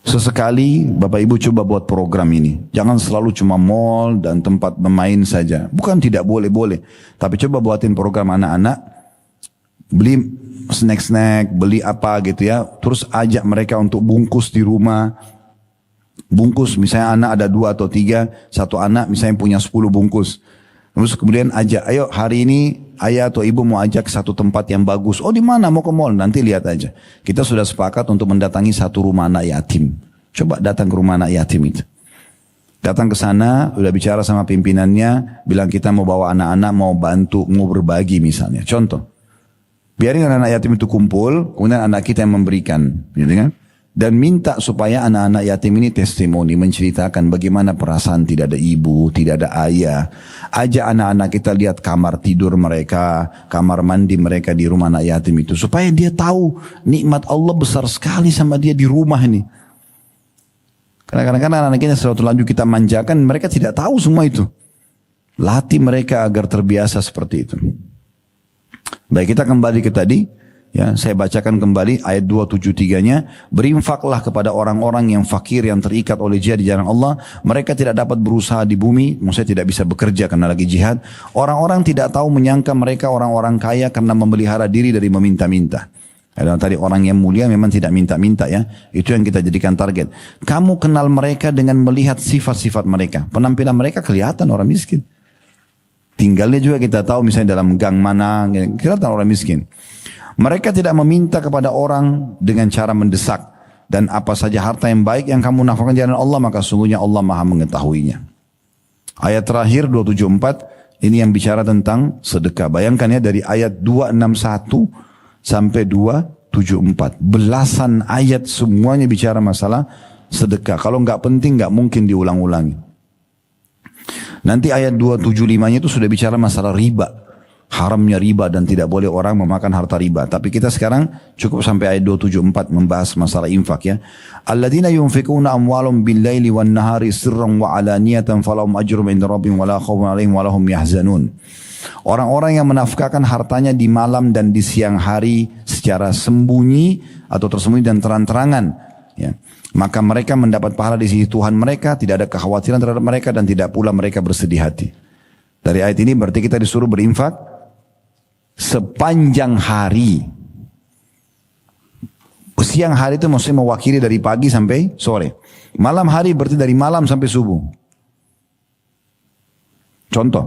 Sesekali Bapak Ibu coba buat program ini. Jangan selalu cuma mall dan tempat bermain saja. Bukan tidak boleh-boleh. Tapi coba buatin program anak-anak. Beli snack-snack, beli apa gitu ya. Terus ajak mereka untuk bungkus di rumah. Bungkus misalnya anak ada 2 atau 3. Satu anak misalnya punya 10 bungkus. Terus kemudian ajak, ayo hari ini ayah atau ibu mau ajak ke satu tempat yang bagus. Oh di mana? Mau ke mall? Nanti lihat aja. Kita sudah sepakat untuk mendatangi satu rumah anak yatim. Coba datang ke rumah anak yatim itu. Datang ke sana, udah bicara sama pimpinannya, bilang kita mau bawa anak-anak, mau bantu, mau berbagi misalnya. Contoh. Biarin anak-anak yatim itu kumpul, kemudian anak kita yang memberikan. Gitu kan? Dan minta supaya anak-anak yatim ini testimoni, menceritakan bagaimana perasaan tidak ada ibu, tidak ada ayah. Ajak anak-anak kita lihat kamar tidur mereka, kamar mandi mereka di rumah anak yatim itu. Supaya dia tahu nikmat Allah besar sekali sama dia di rumah ini. Karena kadang-kadang anak-anak kita setelah terlanjur kita manjakan, mereka tidak tahu semua itu. Latih mereka agar terbiasa seperti itu. Baik, kita kembali ke tadi. Ya, saya bacakan kembali ayat 273-nya. Berinfaklah kepada orang-orang yang fakir, yang terikat oleh jihad di jalan Allah. Mereka tidak dapat berusaha di bumi, maksudnya tidak bisa bekerja karena lagi jihad. Orang-orang tidak tahu menyangka mereka orang-orang kaya karena memelihara diri dari meminta-minta. Dan tadi orang yang mulia memang tidak minta-minta ya. Itu yang kita jadikan target. Kamu kenal mereka dengan melihat sifat-sifat mereka. Penampilan mereka kelihatan orang miskin. Tinggalnya juga kita tahu misalnya dalam gang mana, kelihatan orang miskin. Mereka tidak meminta kepada orang dengan cara mendesak. Dan apa saja harta yang baik yang kamu nafkahkan di jalan Allah, maka sungguhnya Allah maha mengetahuinya. Ayat terakhir 274, ini yang bicara tentang sedekah. Bayangkan ya dari ayat 261 sampai 274. Belasan ayat semuanya bicara masalah sedekah. Kalau nggak penting nggak mungkin diulang-ulangi. Nanti ayat 275-nya itu sudah bicara masalah riba. Haramnya riba dan tidak boleh orang memakan harta riba. Tapi kita sekarang cukup sampai ayat 274 membahas masalah infak ya. Alladzina yunfikuna amwalum bil-laili wan-nahari sirran wa alaniyatan falahum ajrum inda rabbihim wala khaufun 'alaihim wala hum yahzanun. Orang-orang yang menafkahkan hartanya di malam dan di siang hari secara sembunyi atau tersembunyi dan terang-terangan ya. Maka mereka mendapat pahala di sisi Tuhan mereka, tidak ada kekhawatiran terhadap mereka dan tidak pula mereka bersedih hati. Dari ayat ini berarti kita disuruh berinfak sepanjang hari. Siang hari itu maksudnya mewakili dari pagi sampai sore. Malam hari berarti dari malam sampai subuh. Contoh,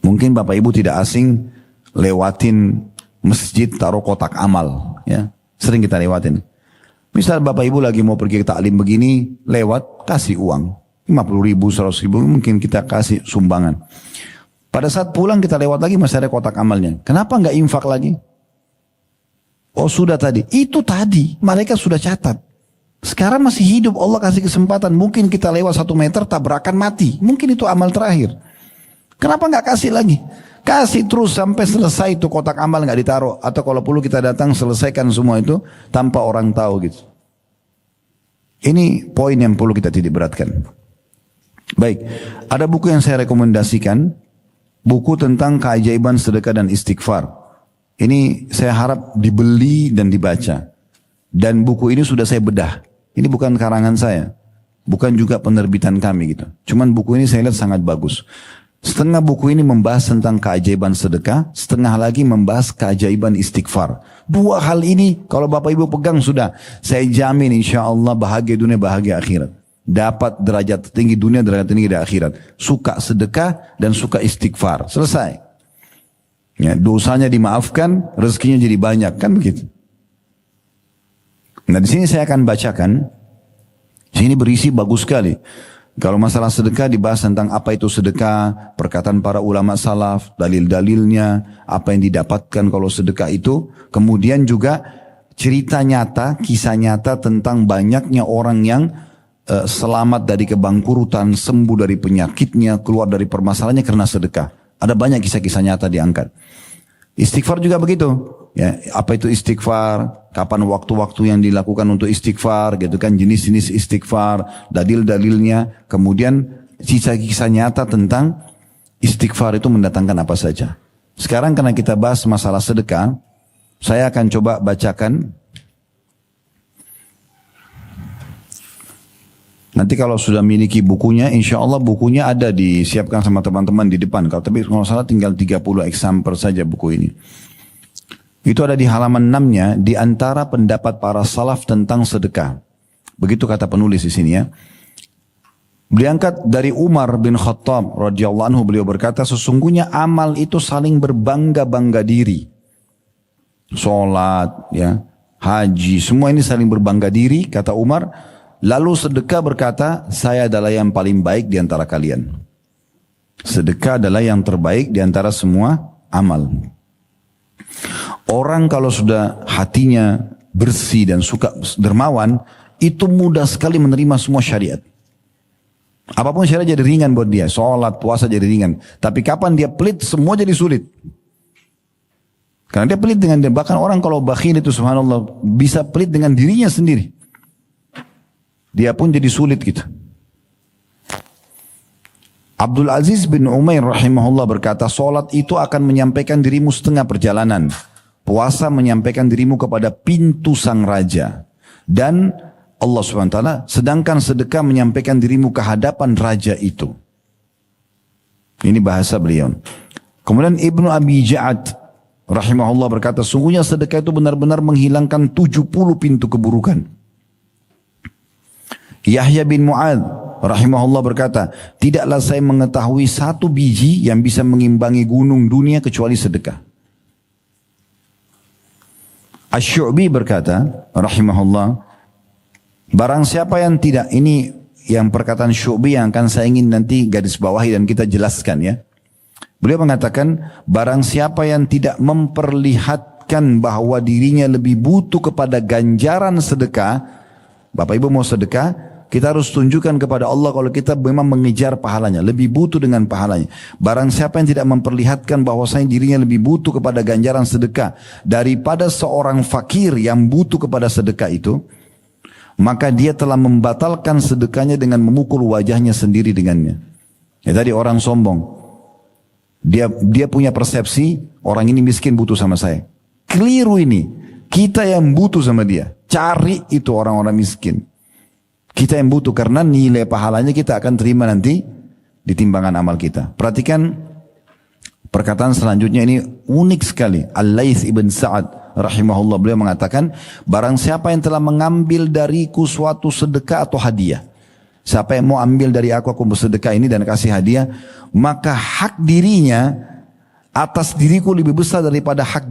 mungkin Bapak Ibu tidak asing lewatin masjid taruh kotak amal. Ya, sering kita lewatin. Misal Bapak Ibu lagi mau pergi ke taklim begini, lewat kasih uang. 50.000, 100.000 mungkin kita kasih sumbangan. Pada saat pulang kita lewat lagi masih ada kotak amalnya. Kenapa nggak infak lagi? Oh sudah tadi. Itu tadi. Mereka sudah catat. Sekarang masih hidup, Allah kasih kesempatan. Mungkin kita lewat 1 meter tabrakan mati. Mungkin itu amal terakhir. Kenapa nggak kasih lagi? Kasih terus sampai selesai itu kotak amal nggak ditaruh. Atau kalau perlu kita datang selesaikan semua itu tanpa orang tahu gitu. Ini poin yang perlu kita titik beratkan. Baik, ada buku yang saya rekomendasikan. Buku tentang keajaiban sedekah dan istighfar. Ini saya harap dibeli dan dibaca. Dan buku ini sudah saya bedah. Ini bukan karangan saya. Bukan juga penerbitan kami gitu. Cuman buku ini saya lihat sangat bagus. Setengah buku ini membahas tentang keajaiban sedekah. Setengah lagi membahas keajaiban istighfar. 2 hal ini kalau Bapak Ibu pegang sudah. Saya jamin insya Allah bahagia dunia bahagia akhirat. Dapat derajat tinggi dunia derajat tinggi di akhirat. Suka sedekah dan suka istighfar. Selesai. Ya, dosanya dimaafkan. Rezekinya jadi banyak. Kan begitu. Nah di sini saya akan bacakan. Sini berisi bagus sekali. Kalau masalah sedekah dibahas tentang apa itu sedekah, perkataan para ulama salaf, dalil-dalilnya, apa yang didapatkan kalau sedekah itu. Kemudian juga cerita nyata, kisah nyata tentang banyaknya orang yang selamat dari kebangkrutan, sembuh dari penyakitnya, keluar dari permasalahannya karena sedekah. Ada banyak kisah-kisah nyata diangkat. Istighfar juga begitu. Ya, apa itu istighfar? Kapan waktu-waktu yang dilakukan untuk istighfar, gitu kan? Jenis-jenis istighfar, dalil-dalilnya, kemudian kisah-kisah nyata tentang istighfar itu mendatangkan apa saja. Sekarang karena kita bahas masalah sedekah, saya akan coba bacakan. Nanti kalau sudah miliki bukunya, insya Allah bukunya ada disiapkan sama teman-teman di depan. Tapi kalau salah tinggal 30 eksemplar saja buku ini. Itu ada di halaman 6-nya, di antara pendapat para salaf tentang sedekah. Begitu kata penulis di sini ya. Beliau angkat dari Umar bin Khattab radhiyallahu anhu, beliau berkata, sesungguhnya amal itu saling berbangga-bangga diri. Salat, ya, haji, semua ini saling berbangga diri, kata Umar. Lalu sedekah berkata, saya adalah yang paling baik di antara kalian. Sedekah adalah yang terbaik di antara semua amal. Orang kalau sudah hatinya bersih dan suka dermawan, itu mudah sekali menerima semua syariat. Apapun syariat jadi ringan buat dia. Sholat, puasa jadi ringan. Tapi kapan dia pelit, semua jadi sulit. Karena dia pelit dengan dia. Bahkan orang kalau bakhil itu subhanallah, bisa pelit dengan dirinya sendiri. Dia pun jadi sulit gitu. Abdul Aziz bin Umair rahimahullah berkata, sholat itu akan menyampaikan dirimu setengah perjalanan. Puasa menyampaikan dirimu kepada pintu sang raja. Dan Allah SWT, sedangkan sedekah menyampaikan dirimu ke hadapan raja itu. Ini bahasa beliau. Kemudian Ibnu Abi Ja'ad rahimahullah berkata, sungguhnya sedekah itu benar-benar menghilangkan 70 pintu keburukan. Yahya bin Mu'adz rahimahullah berkata, tidaklah saya mengetahui satu biji yang bisa mengimbangi gunung dunia kecuali sedekah. Asy-Syu'bi berkata rahimahullah, barang siapa yang tidak, ini yang perkataan Syu'bi yang akan saya ingin nanti garis bawahi dan kita jelaskan ya. Beliau mengatakan, barang siapa yang tidak memperlihatkan bahwa dirinya lebih butuh kepada ganjaran sedekah. Bapak Ibu mau sedekah, kita harus tunjukkan kepada Allah kalau kita memang mengejar pahalanya, lebih butuh dengan pahalanya. Barang siapa yang tidak memperlihatkan bahwasanya dirinya lebih butuh kepada ganjaran sedekah daripada seorang fakir yang butuh kepada sedekah itu, maka dia telah membatalkan sedekahnya dengan memukul wajahnya sendiri dengannya. Ya tadi orang sombong. Dia punya persepsi orang ini miskin butuh sama saya. Keliru ini. Kita yang butuh sama dia. Cari itu orang-orang miskin. Kita yang butuh karena nilai pahalanya kita akan terima nanti di timbangan amal kita. Perhatikan perkataan selanjutnya, ini unik sekali. Al-Laits ibn Sa'ad rahimahullah, beliau mengatakan, barang siapa yang telah mengambil dariku suatu sedekah atau hadiah. Siapa yang mau ambil dari aku bersedekah ini dan kasih hadiah, maka hak dirinya atas diriku lebih besar daripada hak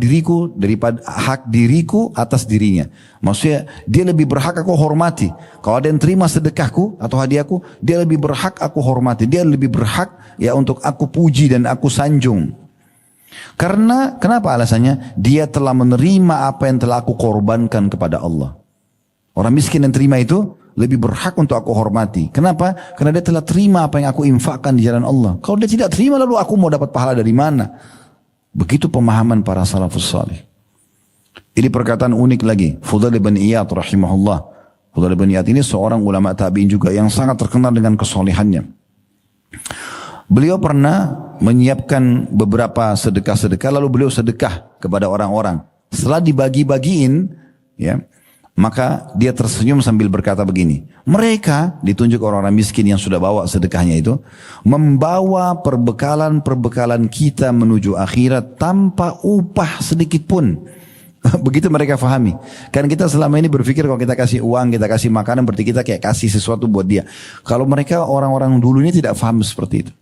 diriku atas dirinya. Maksudnya dia lebih berhak aku hormati. Kalau ada yang terima sedekahku atau hadiahku, dia lebih berhak aku hormati. Dia lebih berhak ya untuk aku puji dan aku sanjung. Karena kenapa alasannya? Dia telah menerima apa yang telah aku korbankan kepada Allah. Orang miskin yang terima itu lebih berhak untuk aku hormati. Kenapa? Karena dia telah terima apa yang aku infakkan di jalan Allah. Kalau dia tidak terima, lalu aku mau dapat pahala dari mana? Begitu pemahaman para salafus salih. Ini perkataan unik lagi. Fudail bin Iyad rahimahullah. Fudail bin Iyad ini seorang ulama tabi'in juga yang sangat terkenal dengan kesolehannya. Beliau pernah menyiapkan beberapa sedekah-sedekah, lalu beliau sedekah kepada orang-orang. Setelah dibagi-bagiin, ya, maka dia tersenyum sambil berkata begini, mereka, ditunjuk orang-orang miskin yang sudah bawa sedekahnya itu, membawa perbekalan-perbekalan kita menuju akhirat tanpa upah sedikit pun. Begitu mereka fahami. Kan kita selama ini berpikir kalau kita kasih uang, kita kasih makanan, berarti kita kayak kasih sesuatu buat dia. Kalau mereka orang-orang dulu ini tidak faham seperti itu.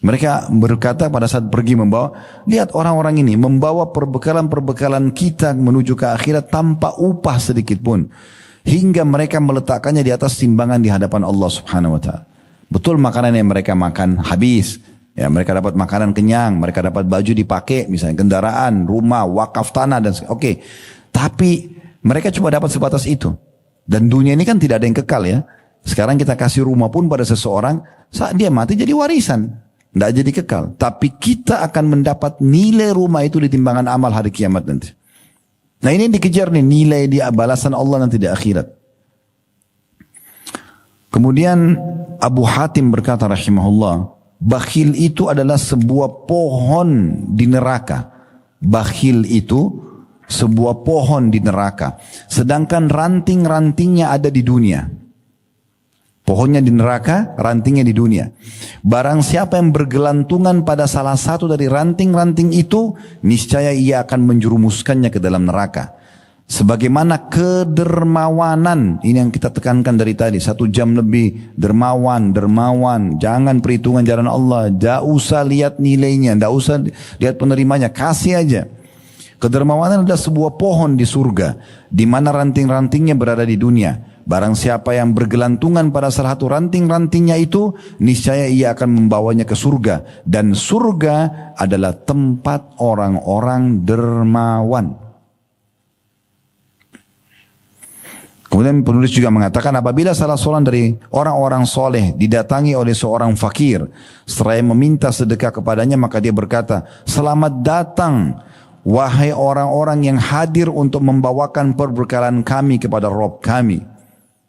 Mereka berkata pada saat pergi membawa, lihat orang-orang ini membawa perbekalan-perbekalan kita menuju ke akhirat tanpa upah sedikit pun. Hingga mereka meletakkannya di atas timbangan di hadapan Allah subhanahu wa ta'ala. Betul makanan yang mereka makan habis. Ya, mereka dapat makanan kenyang, mereka dapat baju dipakai, misalnya kendaraan, rumah, wakaf tanah, dan oke. Tapi mereka cuma dapat sebatas itu. Dan dunia ini kan tidak ada yang kekal ya. Sekarang kita kasih rumah pun pada seseorang, saat dia mati jadi warisan. Tidak jadi kekal. Tapi kita akan mendapat nilai rumah itu di timbangan amal hari kiamat nanti. Nah ini dikejar nih, nilai di balasan Allah nanti di akhirat. Kemudian Abu Hatim berkata rahimahullah, bakhil itu adalah sebuah pohon di neraka. Bakhil itu sebuah pohon di neraka. Sedangkan ranting-rantingnya ada di dunia. Pohonnya di neraka, rantingnya di dunia. Barang siapa yang bergelantungan pada salah satu dari ranting-ranting itu, niscaya ia akan menjerumuskannya ke dalam neraka. Sebagaimana kedermawanan, ini yang kita tekankan dari tadi, 1 jam lebih, dermawan, jangan perhitungan jalan Allah, tidak usah lihat nilainya, tidak usah lihat penerimanya, kasih aja. Kedermawanan adalah sebuah pohon di surga, di mana ranting-rantingnya berada di dunia. Barang siapa yang bergelantungan pada salah satu ranting-rantingnya itu, niscaya ia akan membawanya ke surga. Dan surga adalah tempat orang-orang dermawan. Kemudian penulis juga mengatakan, apabila salah seorang dari orang-orang soleh didatangi oleh seorang fakir, seraya meminta sedekah kepadanya, maka dia berkata, selamat datang, wahai orang-orang yang hadir untuk membawakan perbekalan kami kepada Rabb kami.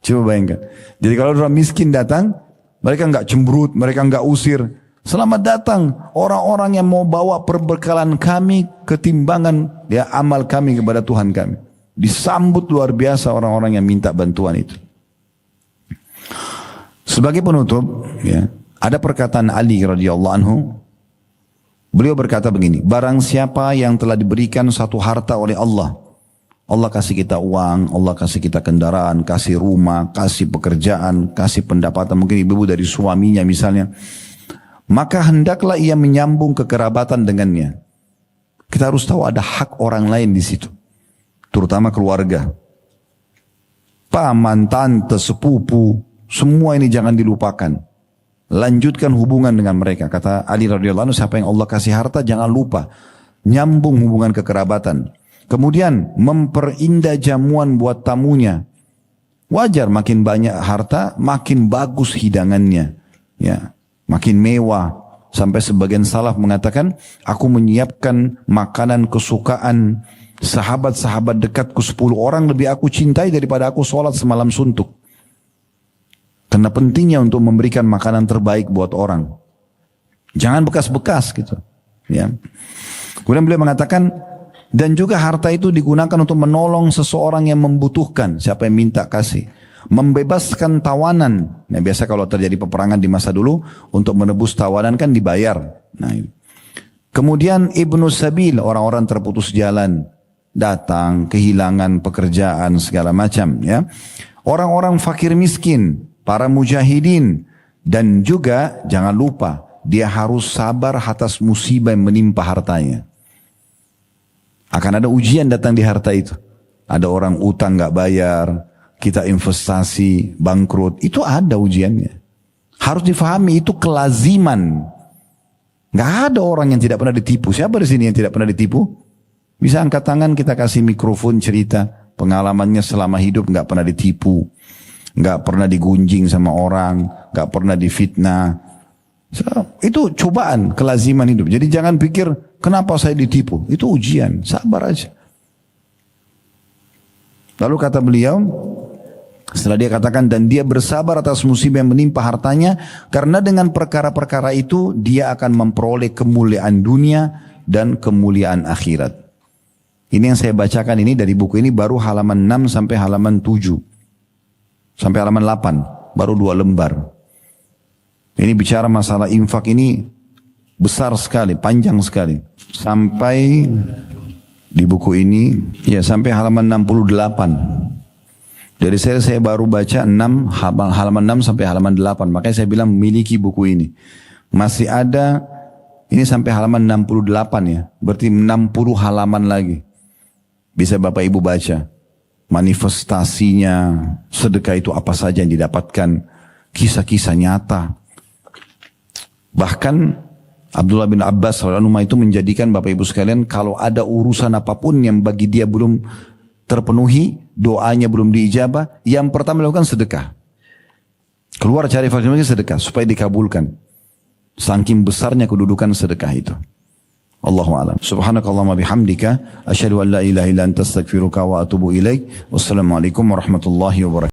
Coba bayangkan. Jadi kalau orang miskin datang, mereka enggak cemberut, mereka enggak usir. Selamat datang orang-orang yang mau bawa perbekalan kami ketimbangan ya amal kami kepada Tuhan kami. Disambut luar biasa orang-orang yang minta bantuan itu. Sebagai penutup, ya, ada perkataan Ali radhiyallahu anhu. Beliau berkata begini, barang siapa yang telah diberikan satu harta oleh Allah, Allah kasih kita uang, Allah kasih kita kendaraan, kasih rumah, kasih pekerjaan, kasih pendapatan, mungkin ibu-ibu dari suaminya misalnya. Maka hendaklah ia menyambung kekerabatan dengannya. Kita harus tahu ada hak orang lain di situ. Terutama keluarga. Paman, tante, sepupu, semua ini jangan dilupakan. Lanjutkan hubungan dengan mereka. Kata Ali radhiyallahu anhu, siapa yang Allah kasih harta jangan lupa. Nyambung hubungan kekerabatan. Kemudian memperindah jamuan buat tamunya. Wajar makin banyak harta, makin bagus hidangannya. Ya, makin mewah. Sampai sebagian salaf mengatakan, aku menyiapkan makanan kesukaan sahabat-sahabat dekatku 10 orang lebih aku cintai daripada aku sholat semalam suntuk. Karena pentingnya untuk memberikan makanan terbaik buat orang. Jangan bekas-bekas gitu. Ya. Kemudian beliau mengatakan, dan juga harta itu digunakan untuk menolong seseorang yang membutuhkan. Siapa yang minta kasih. Membebaskan tawanan. Nah, biasa kalau terjadi peperangan di masa dulu, untuk menebus tawanan kan dibayar. Nah, kemudian Ibnu Sabil, orang-orang terputus jalan. Datang, kehilangan pekerjaan, segala macam. Ya. Orang-orang fakir miskin, para mujahidin. Dan juga jangan lupa, dia harus sabar atas musibah yang menimpa hartanya. Akan ada ujian datang di harta itu. Ada orang utang gak bayar, kita investasi, bangkrut. Itu ada ujiannya. Harus difahami itu kelaziman. Gak ada orang yang tidak pernah ditipu. Siapa di sini yang tidak pernah ditipu? Bisa angkat tangan, kita kasih mikrofon cerita. pengalamannya selama hidup nggak pernah ditipu, nggak pernah digunjing sama orang, nggak pernah difitnah. Itu cobaan, kelaziman hidup. Jadi jangan pikir kenapa saya ditipu. Itu ujian, sabar aja. Lalu kata beliau, setelah dia katakan dan dia bersabar atas musibah yang menimpa hartanya, karena dengan perkara-perkara itu dia akan memperoleh kemuliaan dunia dan kemuliaan akhirat. Ini yang saya bacakan ini dari buku ini baru halaman 6 sampai halaman 7. Sampai halaman 8, baru 2 lembar. Ini bicara masalah infak ini besar sekali, panjang sekali. Sampai di buku ini, ya sampai halaman 68. Dari saya baru baca halaman 6 sampai halaman 8. Makanya saya bilang memiliki buku ini. Masih ada, ini sampai halaman 68 ya. Berarti 60 halaman lagi. Bisa Bapak Ibu baca. Manifestasinya, sedekah itu apa saja yang didapatkan. Kisah-kisah nyata. Bahkan Abdullah bin Abbas radhiyallahu anhu itu menjadikan Bapak Ibu sekalian kalau ada urusan apapun yang bagi dia belum terpenuhi, doanya belum diijabah, yang pertama lakukan sedekah. Keluar cari vaksinasi sedekah supaya dikabulkan. Saking besarnya kedudukan sedekah itu. Allahu a'lam. Subhanakallahumma bihamdika asyhadu an la ilaha illa anta astaghfiruka wa atubu ilaik. Wassalamualaikum warahmatullahi wabarakatuh.